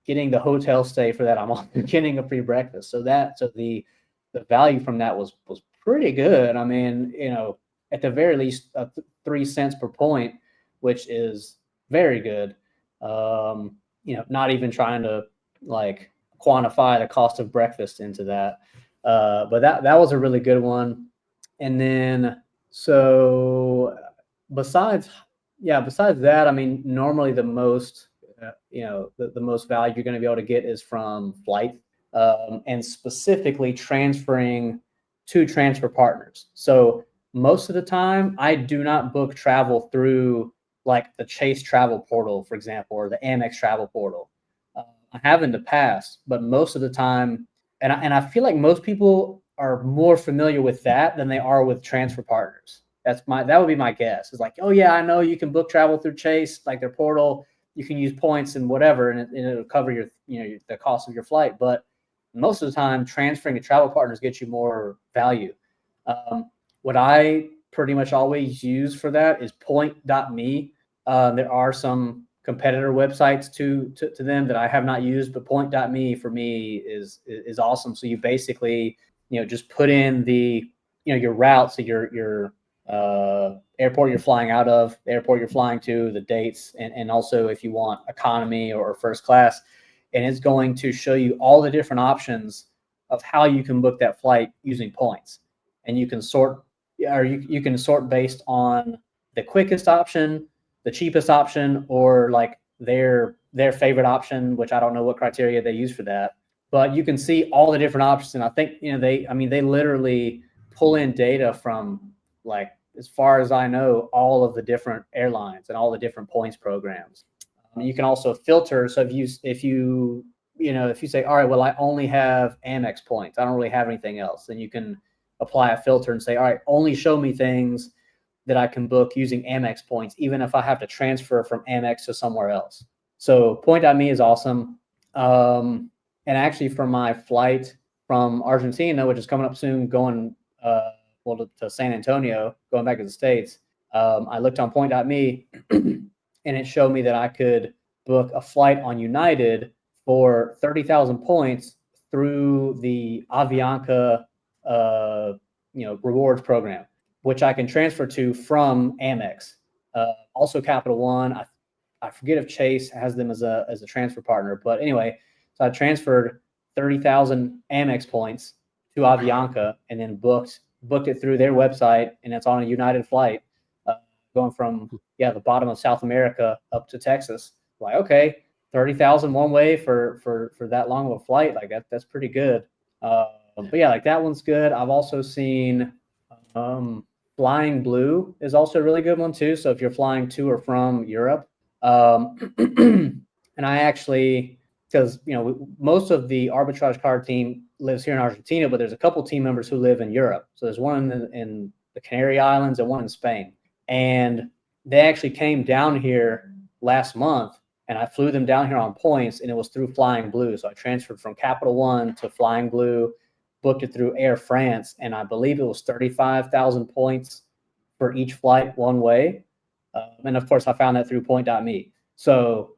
getting the hotel stay for that, I'm also getting a free breakfast. So the value from that was pretty good. I mean, at the very least, 3 cents per point, which is very good. Not even trying to like quantify the cost of breakfast into that. But that was a really good one. And then, so besides that, I mean, normally the most, the most value you're going to be able to get is from flight, and specifically transferring to transfer partners. So most of the time I do not book travel through like the Chase travel portal, for example, or the Amex travel portal. I have in the past, but most of the time, and I feel like most people are more familiar with that than they are with transfer partners. That would be my guess. It's like, oh yeah, I know you can book travel through Chase, like their portal. You can use points and whatever, and it'll cover your, the cost of your flight. But most of the time, transferring to travel partners gets you more value. What I pretty much always use for that is point.me. There are some competitor websites to them that I have not used, but point.me for me is awesome. So you basically, just put in the, your route. So your airport you're flying out of, the airport you're flying to, the dates, and also if you want economy or first class, and it's going to show you all the different options of how you can book that flight using points. And you can sort, or you can sort based on the quickest option, the cheapest option, or like their favorite option, which I don't know what criteria they use for that. But you can see all the different options. And I think, they literally pull in data from, like, as far as I know, all of the different airlines and all the different points programs. You can also filter. So if you say, all right, well, I only have Amex points, I don't really have anything else, then you can apply a filter and say, all right, only show me things that I can book using Amex points, even if I have to transfer from Amex to somewhere else. So point.me is awesome. And actually, for my flight from Argentina, which is coming up soon, going to San Antonio, going back to the States, I looked on point.me and it showed me that I could book a flight on United for 30,000 points through the Avianca rewards program, which I can transfer to from Amex. Also Capital One. I forget if Chase has them as a transfer partner, but anyway, so I transferred 30,000 Amex points to Avianca and then booked it through their website, and it's on a United flight going from the bottom of South America up to Texas. Like, okay, 30,000 one way for that long of a flight, like that's pretty good. But yeah, like that one's good. I've also seen Flying Blue is also a really good one too. So if you're flying to or from Europe, and I actually, because most of the Arbitrage Card team lives here in Argentina, but there's a couple team members who live in Europe. So there's one in the Canary Islands and one in Spain, and they actually came down here last month, and I flew them down here on points, and it was through Flying Blue. So I transferred from Capital One to Flying Blue, booked it through Air France, and I believe it was 35,000 points for each flight one way. And of course, I found that through point.me. So,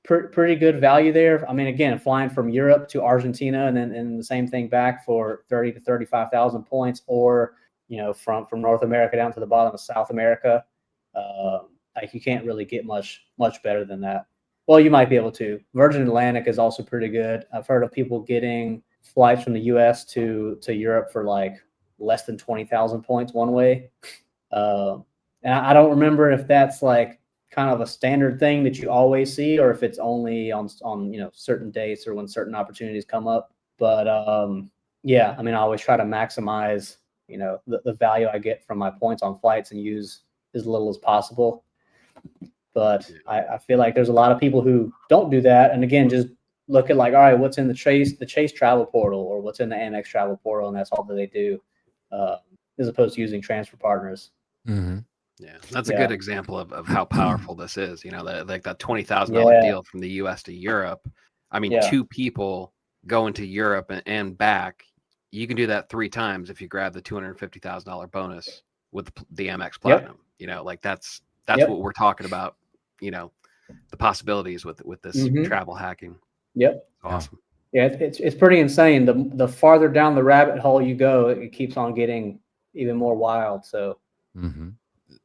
pretty good value there. I mean, again, flying from Europe to Argentina and the same thing back for 30 to 35,000 points, or, from North America down to the bottom of South America. Like you can't really get much better than that. Well, you might be able to. Virgin Atlantic is also pretty good. I've heard of people getting flights from the US to Europe for like less than 20,000 points one way. And I don't remember if that's like kind of a standard thing that you always see, or if it's only on certain dates or when certain opportunities come up. But I mean, I always try to maximize the value I get from my points on flights and use as little as possible. But I feel like there's a lot of people who don't do that. And again, just look at like, all right, what's in the Chase travel portal, or what's in the Amex travel portal, and that's all that they do, as opposed to using transfer partners. Mm-hmm. Yeah, that's a good example of how powerful this is. Like that $20,000 deal from the U.S. to Europe. I mean, two people going to Europe and back, you can do that 3 times if you grab the $250,000 bonus with the Amex Platinum. Like that's what we're talking about. The possibilities with this travel hacking. Yep. Awesome. Yeah, it's pretty insane. The farther down the rabbit hole you go, it keeps on getting even more wild. So. Mm-hmm.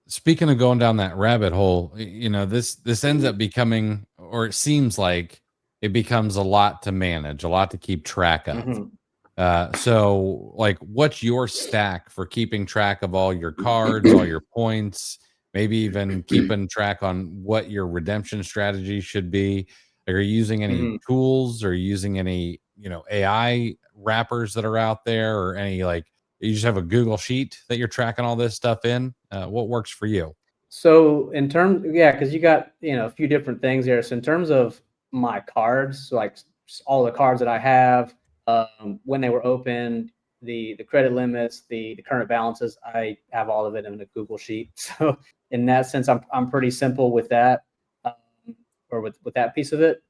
Speaking of going down that rabbit hole, this ends up becoming, or it seems like it becomes a lot to manage, a lot to keep track of. Mm-hmm. So like, what's your stack for keeping track of all your cards, all your points, maybe even keeping track on what your redemption strategy should be? Are you using any tools, or using any, AI wrappers that are out there, or any, like, you just have a Google sheet that you're tracking all this stuff in? What works for you? So in terms, because you got, a few different things there. So in terms of my cards, so like all the cards that I have, when they were opened, the credit limits, the current balances, I have all of it in a Google sheet. So in that sense, I'm pretty simple with that, or with that piece of it.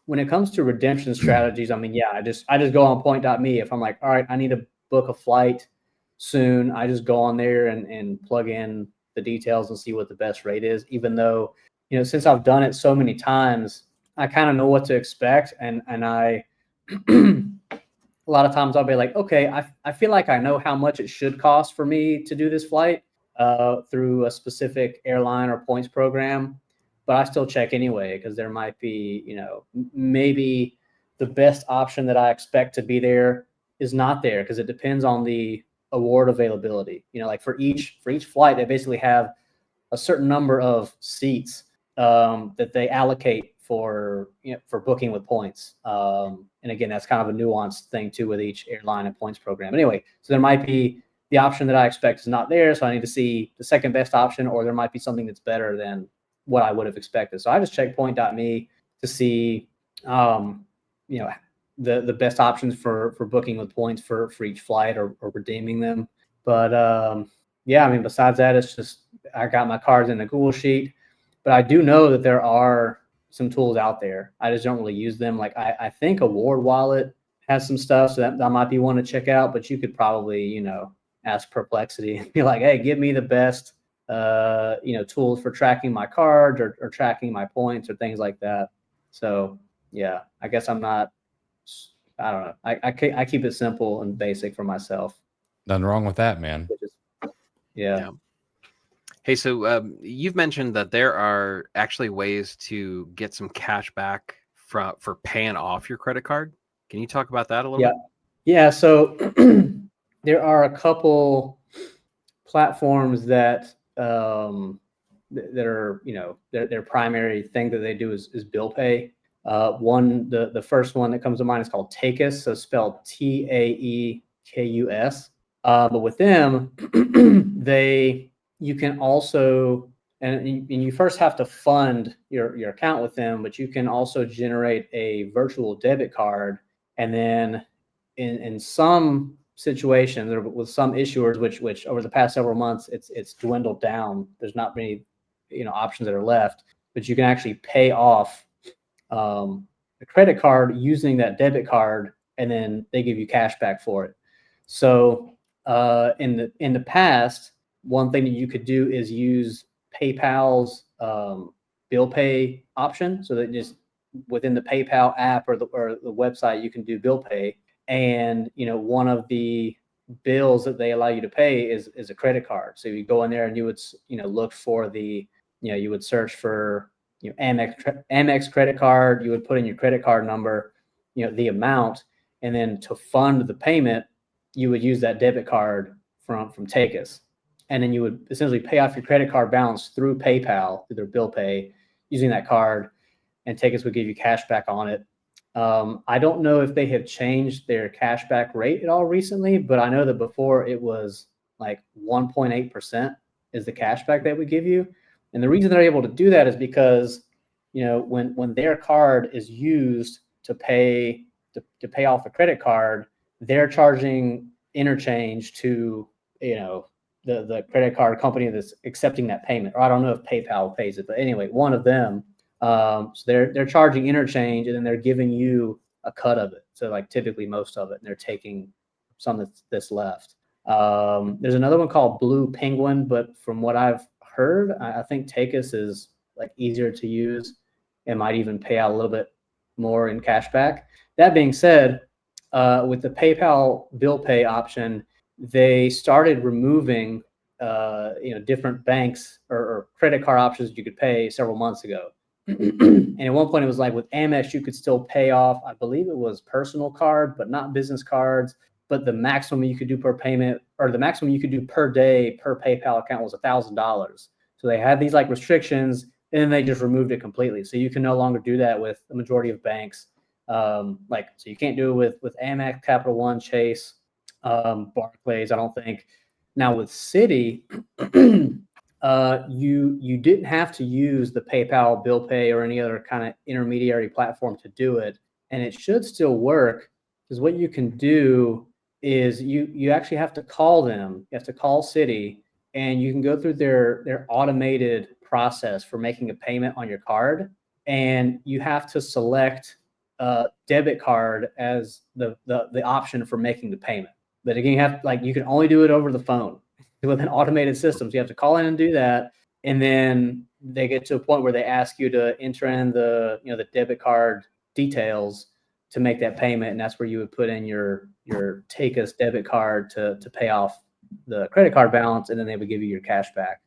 When it comes to redemption strategies, I mean, I just go on point.me. If I'm like, all right, I need to book a flight soon, I just go on there and plug in the details and see what the best rate is. Even though, since I've done it so many times, I kind of know what to expect. And I, a lot of times I'll be like, okay, I feel like I know how much it should cost for me to do this flight through a specific airline or points program. But I still check anyway, because there might be, maybe the best option that I expect to be there is not there, because it depends on the award availability. Like for each flight, they basically have a certain number of seats that they allocate for booking with points. And again, that's kind of a nuanced thing too with each airline and points program. Anyway, so there might be the option that I expect is not there, so I need to see the second best option, or there might be something that's better than what I would have expected. So I just check point.me to see, the best options for booking with points for each flight, or redeeming them. But I mean, besides that, it's just, I got my cards in a Google sheet, but I do know that there are some tools out there. I just don't really use them. Like I think Award Wallet has some stuff, so that might be one to check out, but you could probably, ask Perplexity and be like, hey, give me the best tools for tracking my cards, or tracking my points, or things like that. So I guess I don't know. I keep it simple and basic for myself. Nothing wrong with that, man. Yeah. Hey, so you've mentioned that there are actually ways to get some cash back for paying off your credit card. Can you talk about that a little bit? Yeah. So there are a couple platforms that that are, their primary thing that they do is bill pay. The first one that comes to mind is called Takeus, so spelled Taekus. But with them, you can also, and you first have to fund your account with them, but you can also generate a virtual debit card. And then in some situations, or with some issuers, which over the past several months, it's dwindled down. There's not many, options that are left, but you can actually pay off a credit card using that debit card, and then they give you cash back for it. So in the past, one thing that you could do is use PayPal's bill pay option, so that just within the PayPal app or the website, you can do bill pay. And one of the bills that they allow you to pay is a credit card. So you go in there and you would look for you would search for Amex credit card. You would put in your credit card number, the amount, and then to fund the payment, you would use that debit card from Takeus. And then you would essentially pay off your credit card balance through PayPal, through their bill pay, using that card, and Takeus would give you cash back on it. I don't know if they have changed their cashback rate at all recently, but I know that before it was like 1.8% is the cash back that we give you. And the reason they're able to do that is because, when their card is used to pay off the credit card, they're charging interchange to, the credit card company that's accepting that payment. Or I don't know if PayPal pays it, but anyway, one of them. So they're charging interchange, and then they're giving you a cut of it. So like typically most of it, and they're taking some that's left. There's another one called Blue Penguin, but from what I've heard, I think Takis is like easier to use and might even pay out a little bit more in cash back. That being said, with the PayPal bill pay option, they started removing different banks or credit card options you could pay several months ago. And at one point it was like with Amex, you could still pay off, I believe it was personal card, but not business cards. But the maximum you could do per payment, or the maximum you could do per day per PayPal account, was $1,000. So they had these like restrictions, and then they just removed it completely. So you can no longer do that with the majority of banks. So you can't do it with Amex, Capital One, Chase, Barclays, I don't think. Now with Citi, you didn't have to use the PayPal bill pay or any other kind of intermediary platform to do it, and it should still work, because what you can do is you actually have to call them. You have to call Citi, and you can go through their automated process for making a payment on your card, and you have to select debit card as the option for making the payment. But again, you can only do it over the phone with an automated system. So you have to call in and do that, and then they get to a point where they ask you to enter in the debit card details to make that payment, and that's where you would put in your Takis debit card to pay off the credit card balance, and then they would give you your cash back.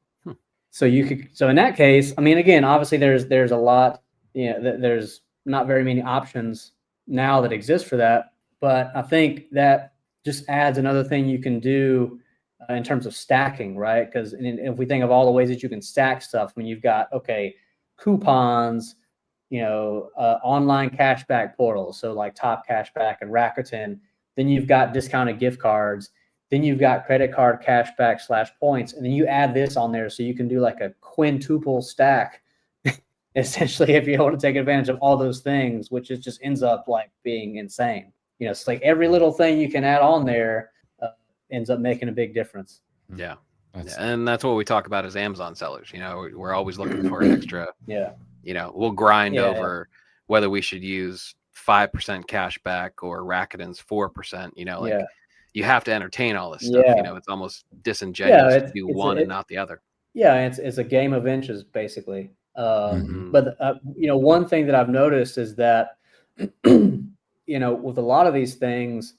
So in that case, I mean, again, obviously there's a lot, there's not very many options now that exist for that, but I think that just adds another thing you can do in terms of stacking, right? Because if we think of all the ways that you can stack stuff, when you've got, coupons, online cashback portals, so like Top Cashback and Rakuten, then you've got discounted gift cards, then you've got credit card cashback / points, and then you add this on there, so you can do like a quintuple stack, essentially, if you want to take advantage of all those things, which just ends up like being insane. It's like every little thing you can add on there ends up making a big difference. Yeah. And that's what we talk about as Amazon sellers. We're always looking for an extra. Yeah. We'll grind over whether we should use 5% cash back or Rakuten's 4%. You have to entertain all this stuff. It's almost disingenuous to do one and not the other. Yeah, it's a game of inches, basically. But one thing that I've noticed is that with a lot of these things,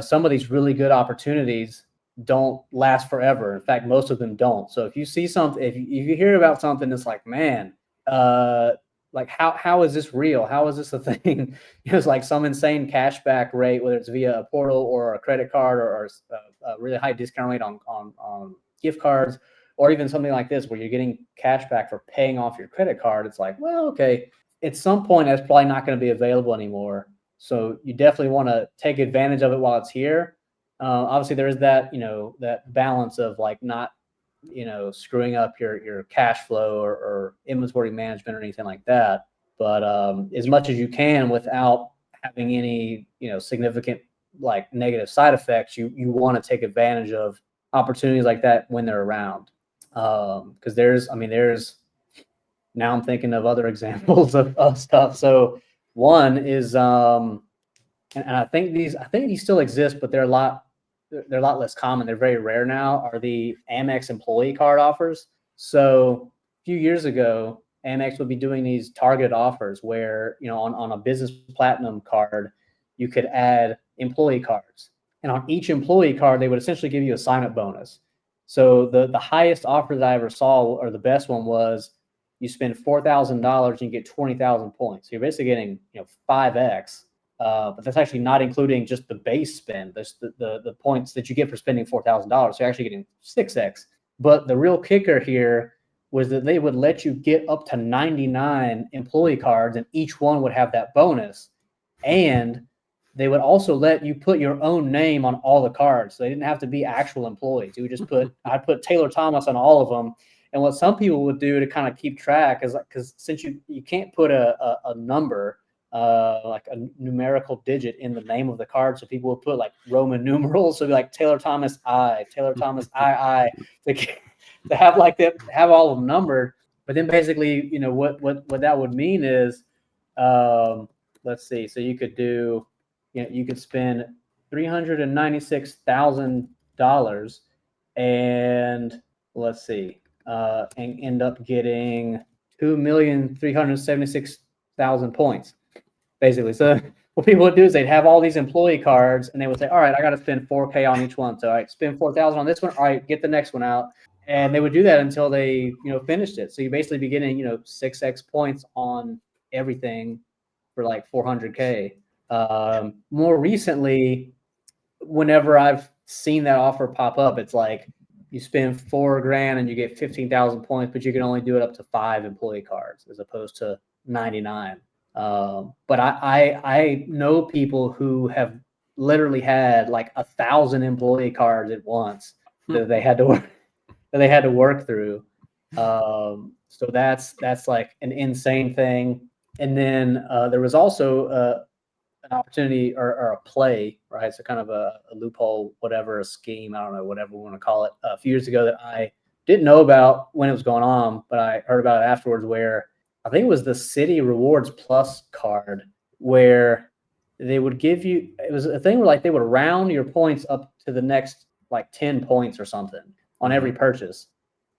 some of these really good opportunities don't last forever. In fact, most of them don't. So if you see something, if you hear about something that's like, man, like how is this real? How is this a thing? It's like some insane cashback rate, whether it's via a portal or a credit card or a really high discount rate on gift cards, or even something like this where you're getting cash back for paying off your credit card. It's like, well, okay, at some point that's probably not going to be available anymore. So you definitely want to take advantage of it while it's here. Obviously, there is that that balance of like not screwing up your cash flow or inventory management or anything like that. But as much as you can without having any significant like negative side effects, you want to take advantage of opportunities like that when they're around. Because there's now I'm thinking of other examples of stuff. So one is and I think these still exist, but they're a lot less common. They're very rare now, are the Amex employee card offers. So a few years ago, Amex would be doing these targeted offers where, on a business platinum card, you could add employee cards. And on each employee card, they would essentially give you a sign-up bonus. So the highest offer that I ever saw, or the best one, was you spend $4,000 and you get 20,000 points. So you're basically getting 5x. But that's actually not including just the base spend. That's the points that you get for spending $4,000. So you're actually getting 6x. But the real kicker here was that they would let you get up to 99 employee cards, and each one would have that bonus. And they would also let you put your own name on all the cards. So they didn't have to be actual employees. You would just I'd put Taylor Thomas on all of them. And what some people would do to kind of keep track is, because since you can't put a number, like a numerical digit in the name of the card, so people would put like Roman numerals. So it'd be like Taylor Thomas I, Taylor Thomas I, to have like that, have all of them numbered. But then basically, what that would mean is, let's see. So you could do, you could spend $396,000 and let's see, and end up getting 2,376,000 points, basically. So what people would do is they'd have all these employee cards, and they would say, all right, I got to spend 4K on each one. So all right, spend 4,000 on this one. All right, get the next one out. And they would do that until they, finished it. So you basically be getting, 6x points on everything for like 400K. More recently, whenever I've seen that offer pop up, it's like you spend $4,000 and you get 15,000 points, but you can only do it up to 5 employee cards as opposed to 99. But I know people who have literally had like 1,000 employee cards at once that they had to work through. So that's like an insane thing. And then there was also an opportunity or a play, right? So kind of a loophole, whatever, a scheme, I don't know, whatever we want to call it, a few years ago that I didn't know about when it was going on, but I heard about it afterwards, where I think it was the City Rewards Plus card, where they would give you, it was a thing where like they would round your points up to the next like 10 points or something on every purchase.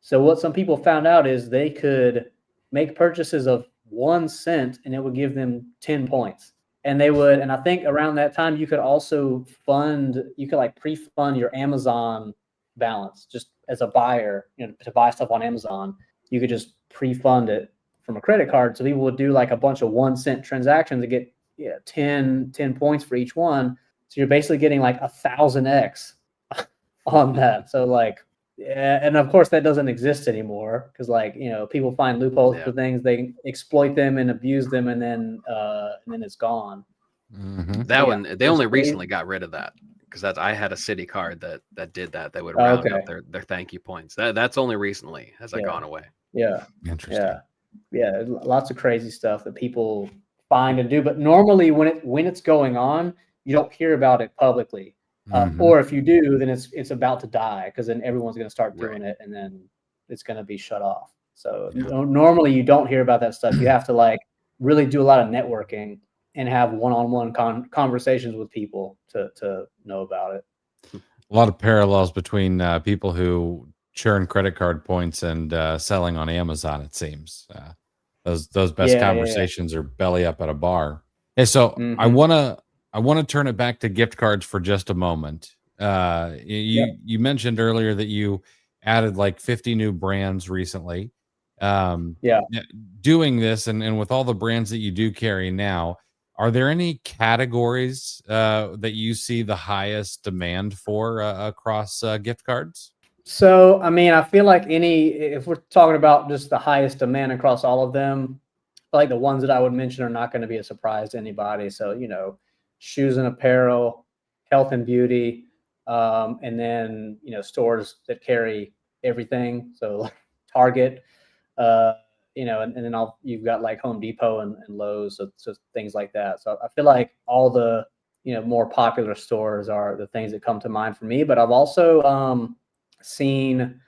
So what some people found out is they could make purchases of 1 cent and it would give them 10 points. And they would, and I think around that time you could also like pre-fund your Amazon balance just as a buyer, to buy stuff on Amazon. You could just pre-fund it from a credit card. So people would do like a bunch of 1 cent transactions to get 10 points for each one. So you're basically getting like 1,000x on that. So like, yeah, and of course that doesn't exist anymore because like, people find loopholes for things, they exploit them and abuse them, and then it's gone. That one, they only recently got rid of that, because I had a City card that did that. They would round up their thank you points. That's only recently has that gone away. Yeah. Interesting. Yeah. Lots of crazy stuff that people find and do, but normally when it's going on, you don't hear about it publicly. Or if you do, then it's about to die, because then everyone's going to start doing it, and then it's going to be shut off. So normally you don't hear about that stuff. You have to like really do a lot of networking and have one-on-one conversations with people to know about it. A lot of parallels between people who churn credit card points and selling on Amazon, it seems. Those best conversations are belly up at a bar. Hey, so I want to turn it back to gift cards for just a moment. You mentioned earlier that you added like 50 new brands recently. Doing this and with all the brands that you do carry now, are there any categories that you see the highest demand for across gift cards? So, I mean, I feel like if we're talking about just the highest demand across all of them, like the ones that I would mention are not going to be a surprise to anybody. So, shoes and apparel, health and beauty, and then, stores that carry everything. So Target, and then you've got like Home Depot and Lowe's, so things like that. So I feel like all the, more popular stores are the things that come to mind for me, but I've also seen,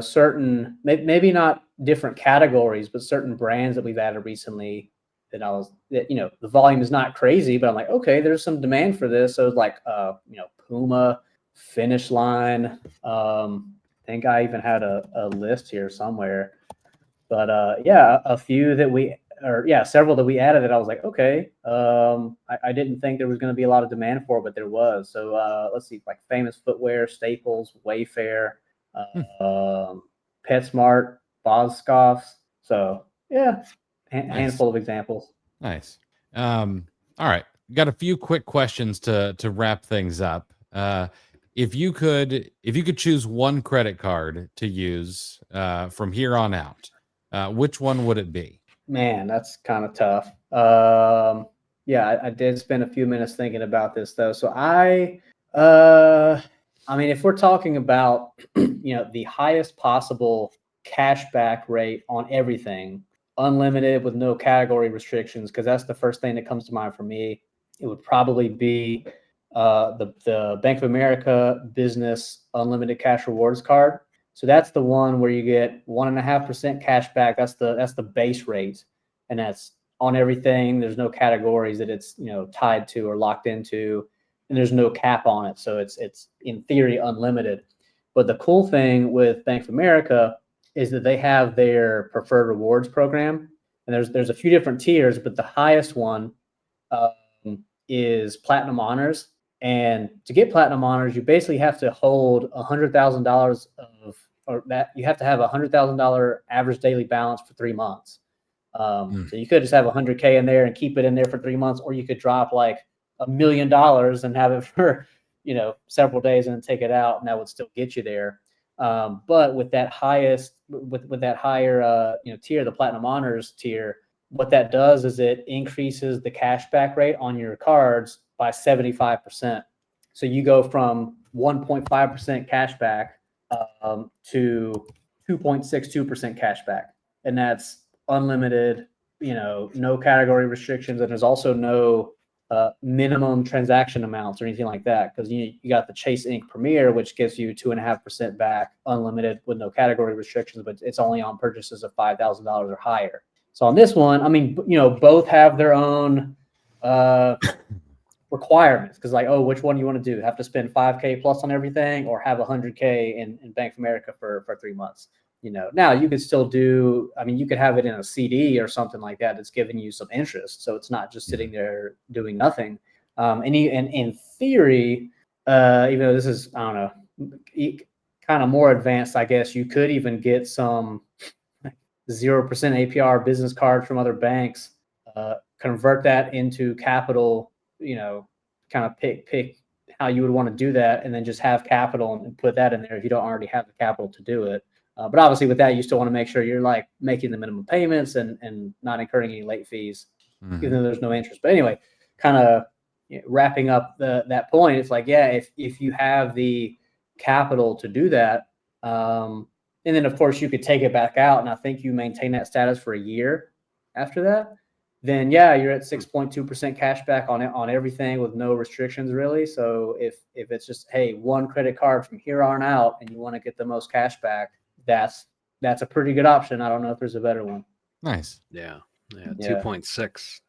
certain, maybe not different categories, but certain brands that we've added recently that the volume is not crazy, but I'm like, okay, there's some demand for this. So like, Puma, Finish Line. I think I even had a list here somewhere, but a few that several that we added that I was like, okay, I didn't think there was going to be a lot of demand for, but there was. So let's see, like Famous Footwear, Staples, Wayfair, PetSmart, Boscoffs. So handful of examples. Nice. All right, got a few quick questions to wrap things up. If you could choose one credit card to use from here on out, which one would it be? Man, that's kind of tough. I did spend a few minutes thinking about this though. So I mean, if we're talking about, the highest possible cashback rate on everything, unlimited with no category restrictions, because that's the first thing that comes to mind for me. It would probably be the Bank of America Business Unlimited Cash Rewards Card. So that's the one where you get 1.5% cash back. That's the base rate, and that's on everything. There's no categories that it's tied to or locked into, and there's no cap on it. So it's in theory unlimited. But the cool thing with Bank of America is that they have their preferred rewards program, and there's a few different tiers, but the highest one is Platinum Honors. And to get Platinum Honors, you basically have to hold $100,000 you have to have $100,000 average daily balance for 3 months. So you could just have 100K in there and keep it in there for 3 months, or you could drop like $1 million and have it for several days and then take it out, and that would still get you there. But with that with that higher tier, the Platinum Honors tier, what that does is it increases the cashback rate on your cards by 75%. So you go from 1.5% cashback to 2.62% cashback, and that's unlimited, no category restrictions, and there's also no minimum transaction amounts or anything like that, because you got the Chase Inc. Premier, which gives you 2.5% back, unlimited with no category restrictions, but it's only on purchases of $5,000 or higher. So on this one, I mean, both have their own requirements, because which one do you want to do? Have to spend 5K plus on everything, or have 100K in Bank of America for 3 months? Now you could still do, I mean, you could have it in a CD or something like that that's giving you some interest, so it's not just sitting there doing nothing. And in theory, even though this is, I don't know, kind of more advanced, I guess, you could even get some 0% APR business cards from other banks, convert that into capital, kind of pick how you would want to do that, and then just have capital and put that in there if you don't already have the capital to do it. But obviously with that, you still want to make sure you're like making the minimum payments and not incurring any late fees, even though there's no interest. But anyway, kind of wrapping up that point, it's like, if you have the capital to do that, and then of course you could take it back out, and I think you maintain that status for a year after that, then you're at 6.2% cash back on everything with no restrictions really. So if it's just, hey, one credit card from here on out and you want to get the most cash back, that's a pretty good option. I don't know if there's a better one. Nice. Yeah. 2.6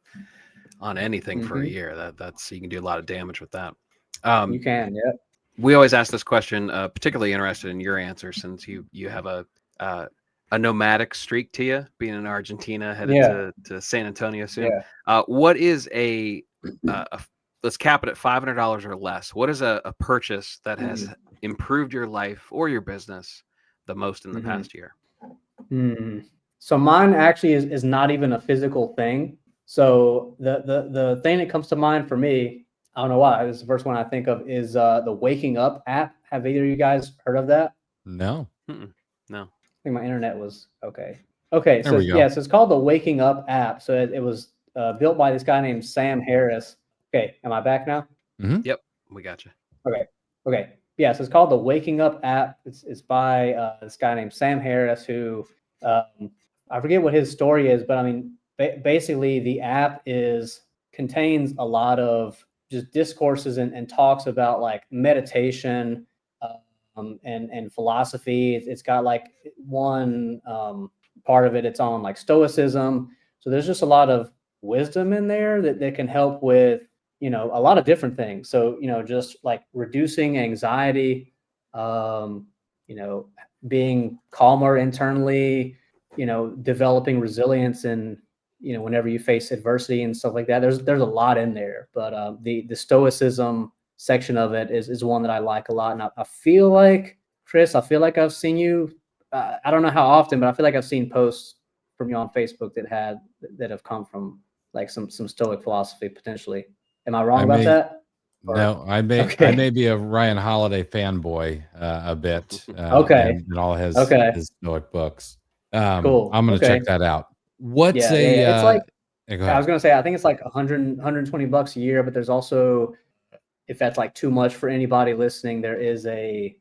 on anything for a year. That's, you can do a lot of damage with that. You can, yeah. We always ask this question, particularly interested in your answer, since you have a nomadic streak to you, being in Argentina, headed to San Antonio soon. Yeah. What is let's cap it at $500 or less. What is a purchase that has improved your life or your business the most in the past year? So mine actually is not even a physical thing. So the thing that comes to mind for me, I don't know why, this is the first one I think of, is the Waking Up app. Have either of you guys heard of that? No. No. I think my internet was okay. Okay, so we go. so it's called the Waking Up app. So it was built by this guy named Sam Harris. Okay, am I back now? Yep, we got you. Okay. Yeah, so it's called the Waking Up app. It's by this guy named Sam Harris, who I forget what his story is, but I mean, basically the app contains a lot of just discourses and talks about like meditation and philosophy. It's got like one part of it, it's on like stoicism. So there's just a lot of wisdom in there that can help with a lot of different things. So just like reducing anxiety, being calmer internally, developing resilience, and whenever you face adversity and stuff like that. There's a lot in there, but the stoicism section of it is one that I like a lot. And I feel like, Chris, I've seen you, I don't know how often, but I feel like I've seen posts from you on Facebook that have come from like some stoic philosophy potentially. Am I wrong about that? No, I may be a Ryan Holiday fanboy a bit. Okay. And all his stoic books. Cool. I'm going to check that out. What's it's like, Yeah, go I ahead. was gonna say, I think it's like 120 bucks a year, but there's also, if that's like too much for anybody listening, there is an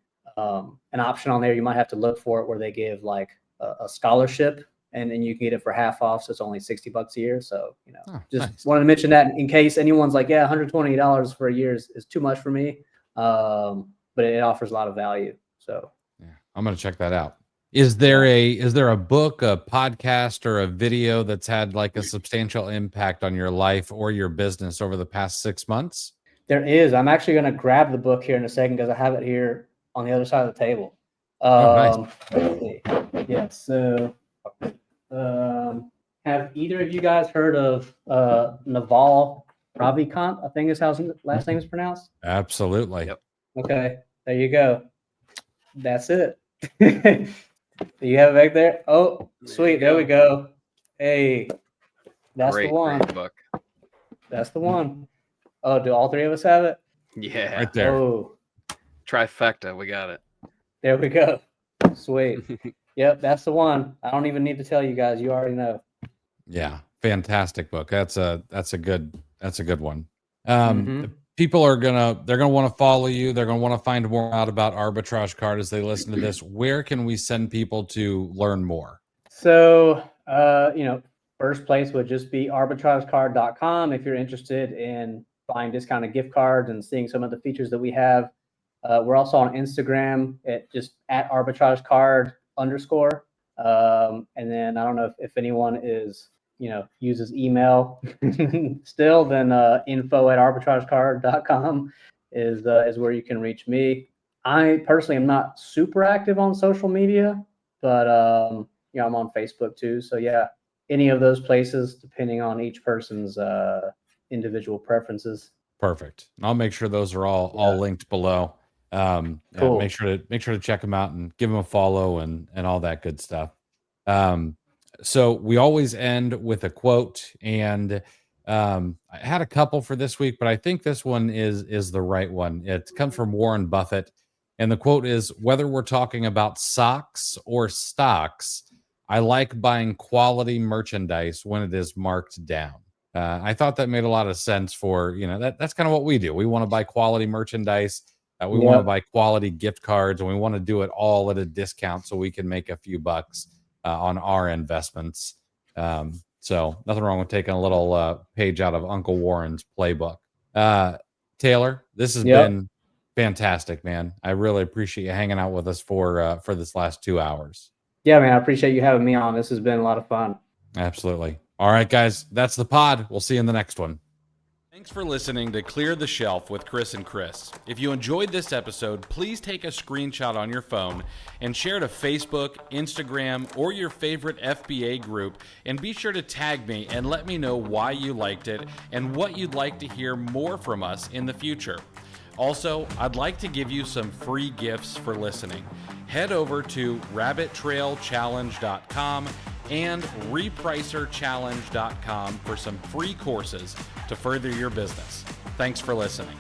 option on there. You might have to look for it where they give like a scholarship, and then you can get it for half off. So it's only 60 bucks a year. So, just Nice. wanted to mention that in case anyone's like, yeah, $120 for a year is too much for me. But it offers a lot of value. So Yeah, I'm gonna check that out. Is there a book, a podcast, or a video that's had like a substantial impact on your life or your business over the past 6 months? there is. I'm actually going to grab the book here in a second because I have it here on the other side of the table. Oh, nice. Let's see. Yeah. So, have either of you guys heard of Naval Ravikant? I think is how his last name is pronounced. Absolutely. Yep. Okay, there you go. That's it. Do you have it back there? Oh, sweet. There we go. Hey, that's the one. Great book. That's the one. Oh, do all three of us have it? Yeah. Right there. Oh, Trifecta. We got it. there we go. Sweet. Yep, that's the one. I don't even need to tell you guys. You already know. Yeah, fantastic book. That's a good one. Mhm. People are they're gonna want to follow you. They're gonna want to find more out about Arbitrage Card as they listen to this. Where can we send people to learn more? So, first place would just be arbitragecard.com if you're interested in buying discounted gift cards and seeing some of the features that we have. We're also on Instagram at just at arbitragecard_. And then I don't know if anyone uses email still, then info@arbitragecard.com is where you can reach me. I personally am not super active on social media, but I'm on Facebook too. So yeah, any of those places, depending on each person's individual preferences. Perfect. I'll make sure those are all linked below. Cool. Make sure to check them out and give them a follow and all that good stuff. So we always end with a quote, and I had a couple for this week, but I think this one is the right one. It comes from Warren Buffett, and the quote is, "Whether we're talking about socks or stocks, I like buying quality merchandise when it is marked down." I thought that made a lot of sense for, that's kind of what we do. We want to buy quality merchandise. We want to buy quality gift cards, and we want to do it all at a discount so we can make a few bucks on our investments. So nothing wrong with taking a little page out of Uncle Warren's playbook. Taylor, this has been fantastic, man. I really appreciate you hanging out with us for this last 2 hours. Yeah, man, I appreciate you having me on. This has been a lot of fun. Absolutely. All right, guys, that's the pod. We'll see you in the next one. Thanks for listening to Clear the Shelf with Chris and Chris. If you enjoyed this episode, please take a screenshot on your phone and share to Facebook, Instagram, or your favorite FBA group, and be sure to tag me and let me know why you liked it and what you'd like to hear more from us in the future. Also, I'd like to give you some free gifts for listening. Head over to rabbittrailchallenge.com and repricerchallenge.com for some free courses to further your business. Thanks for listening.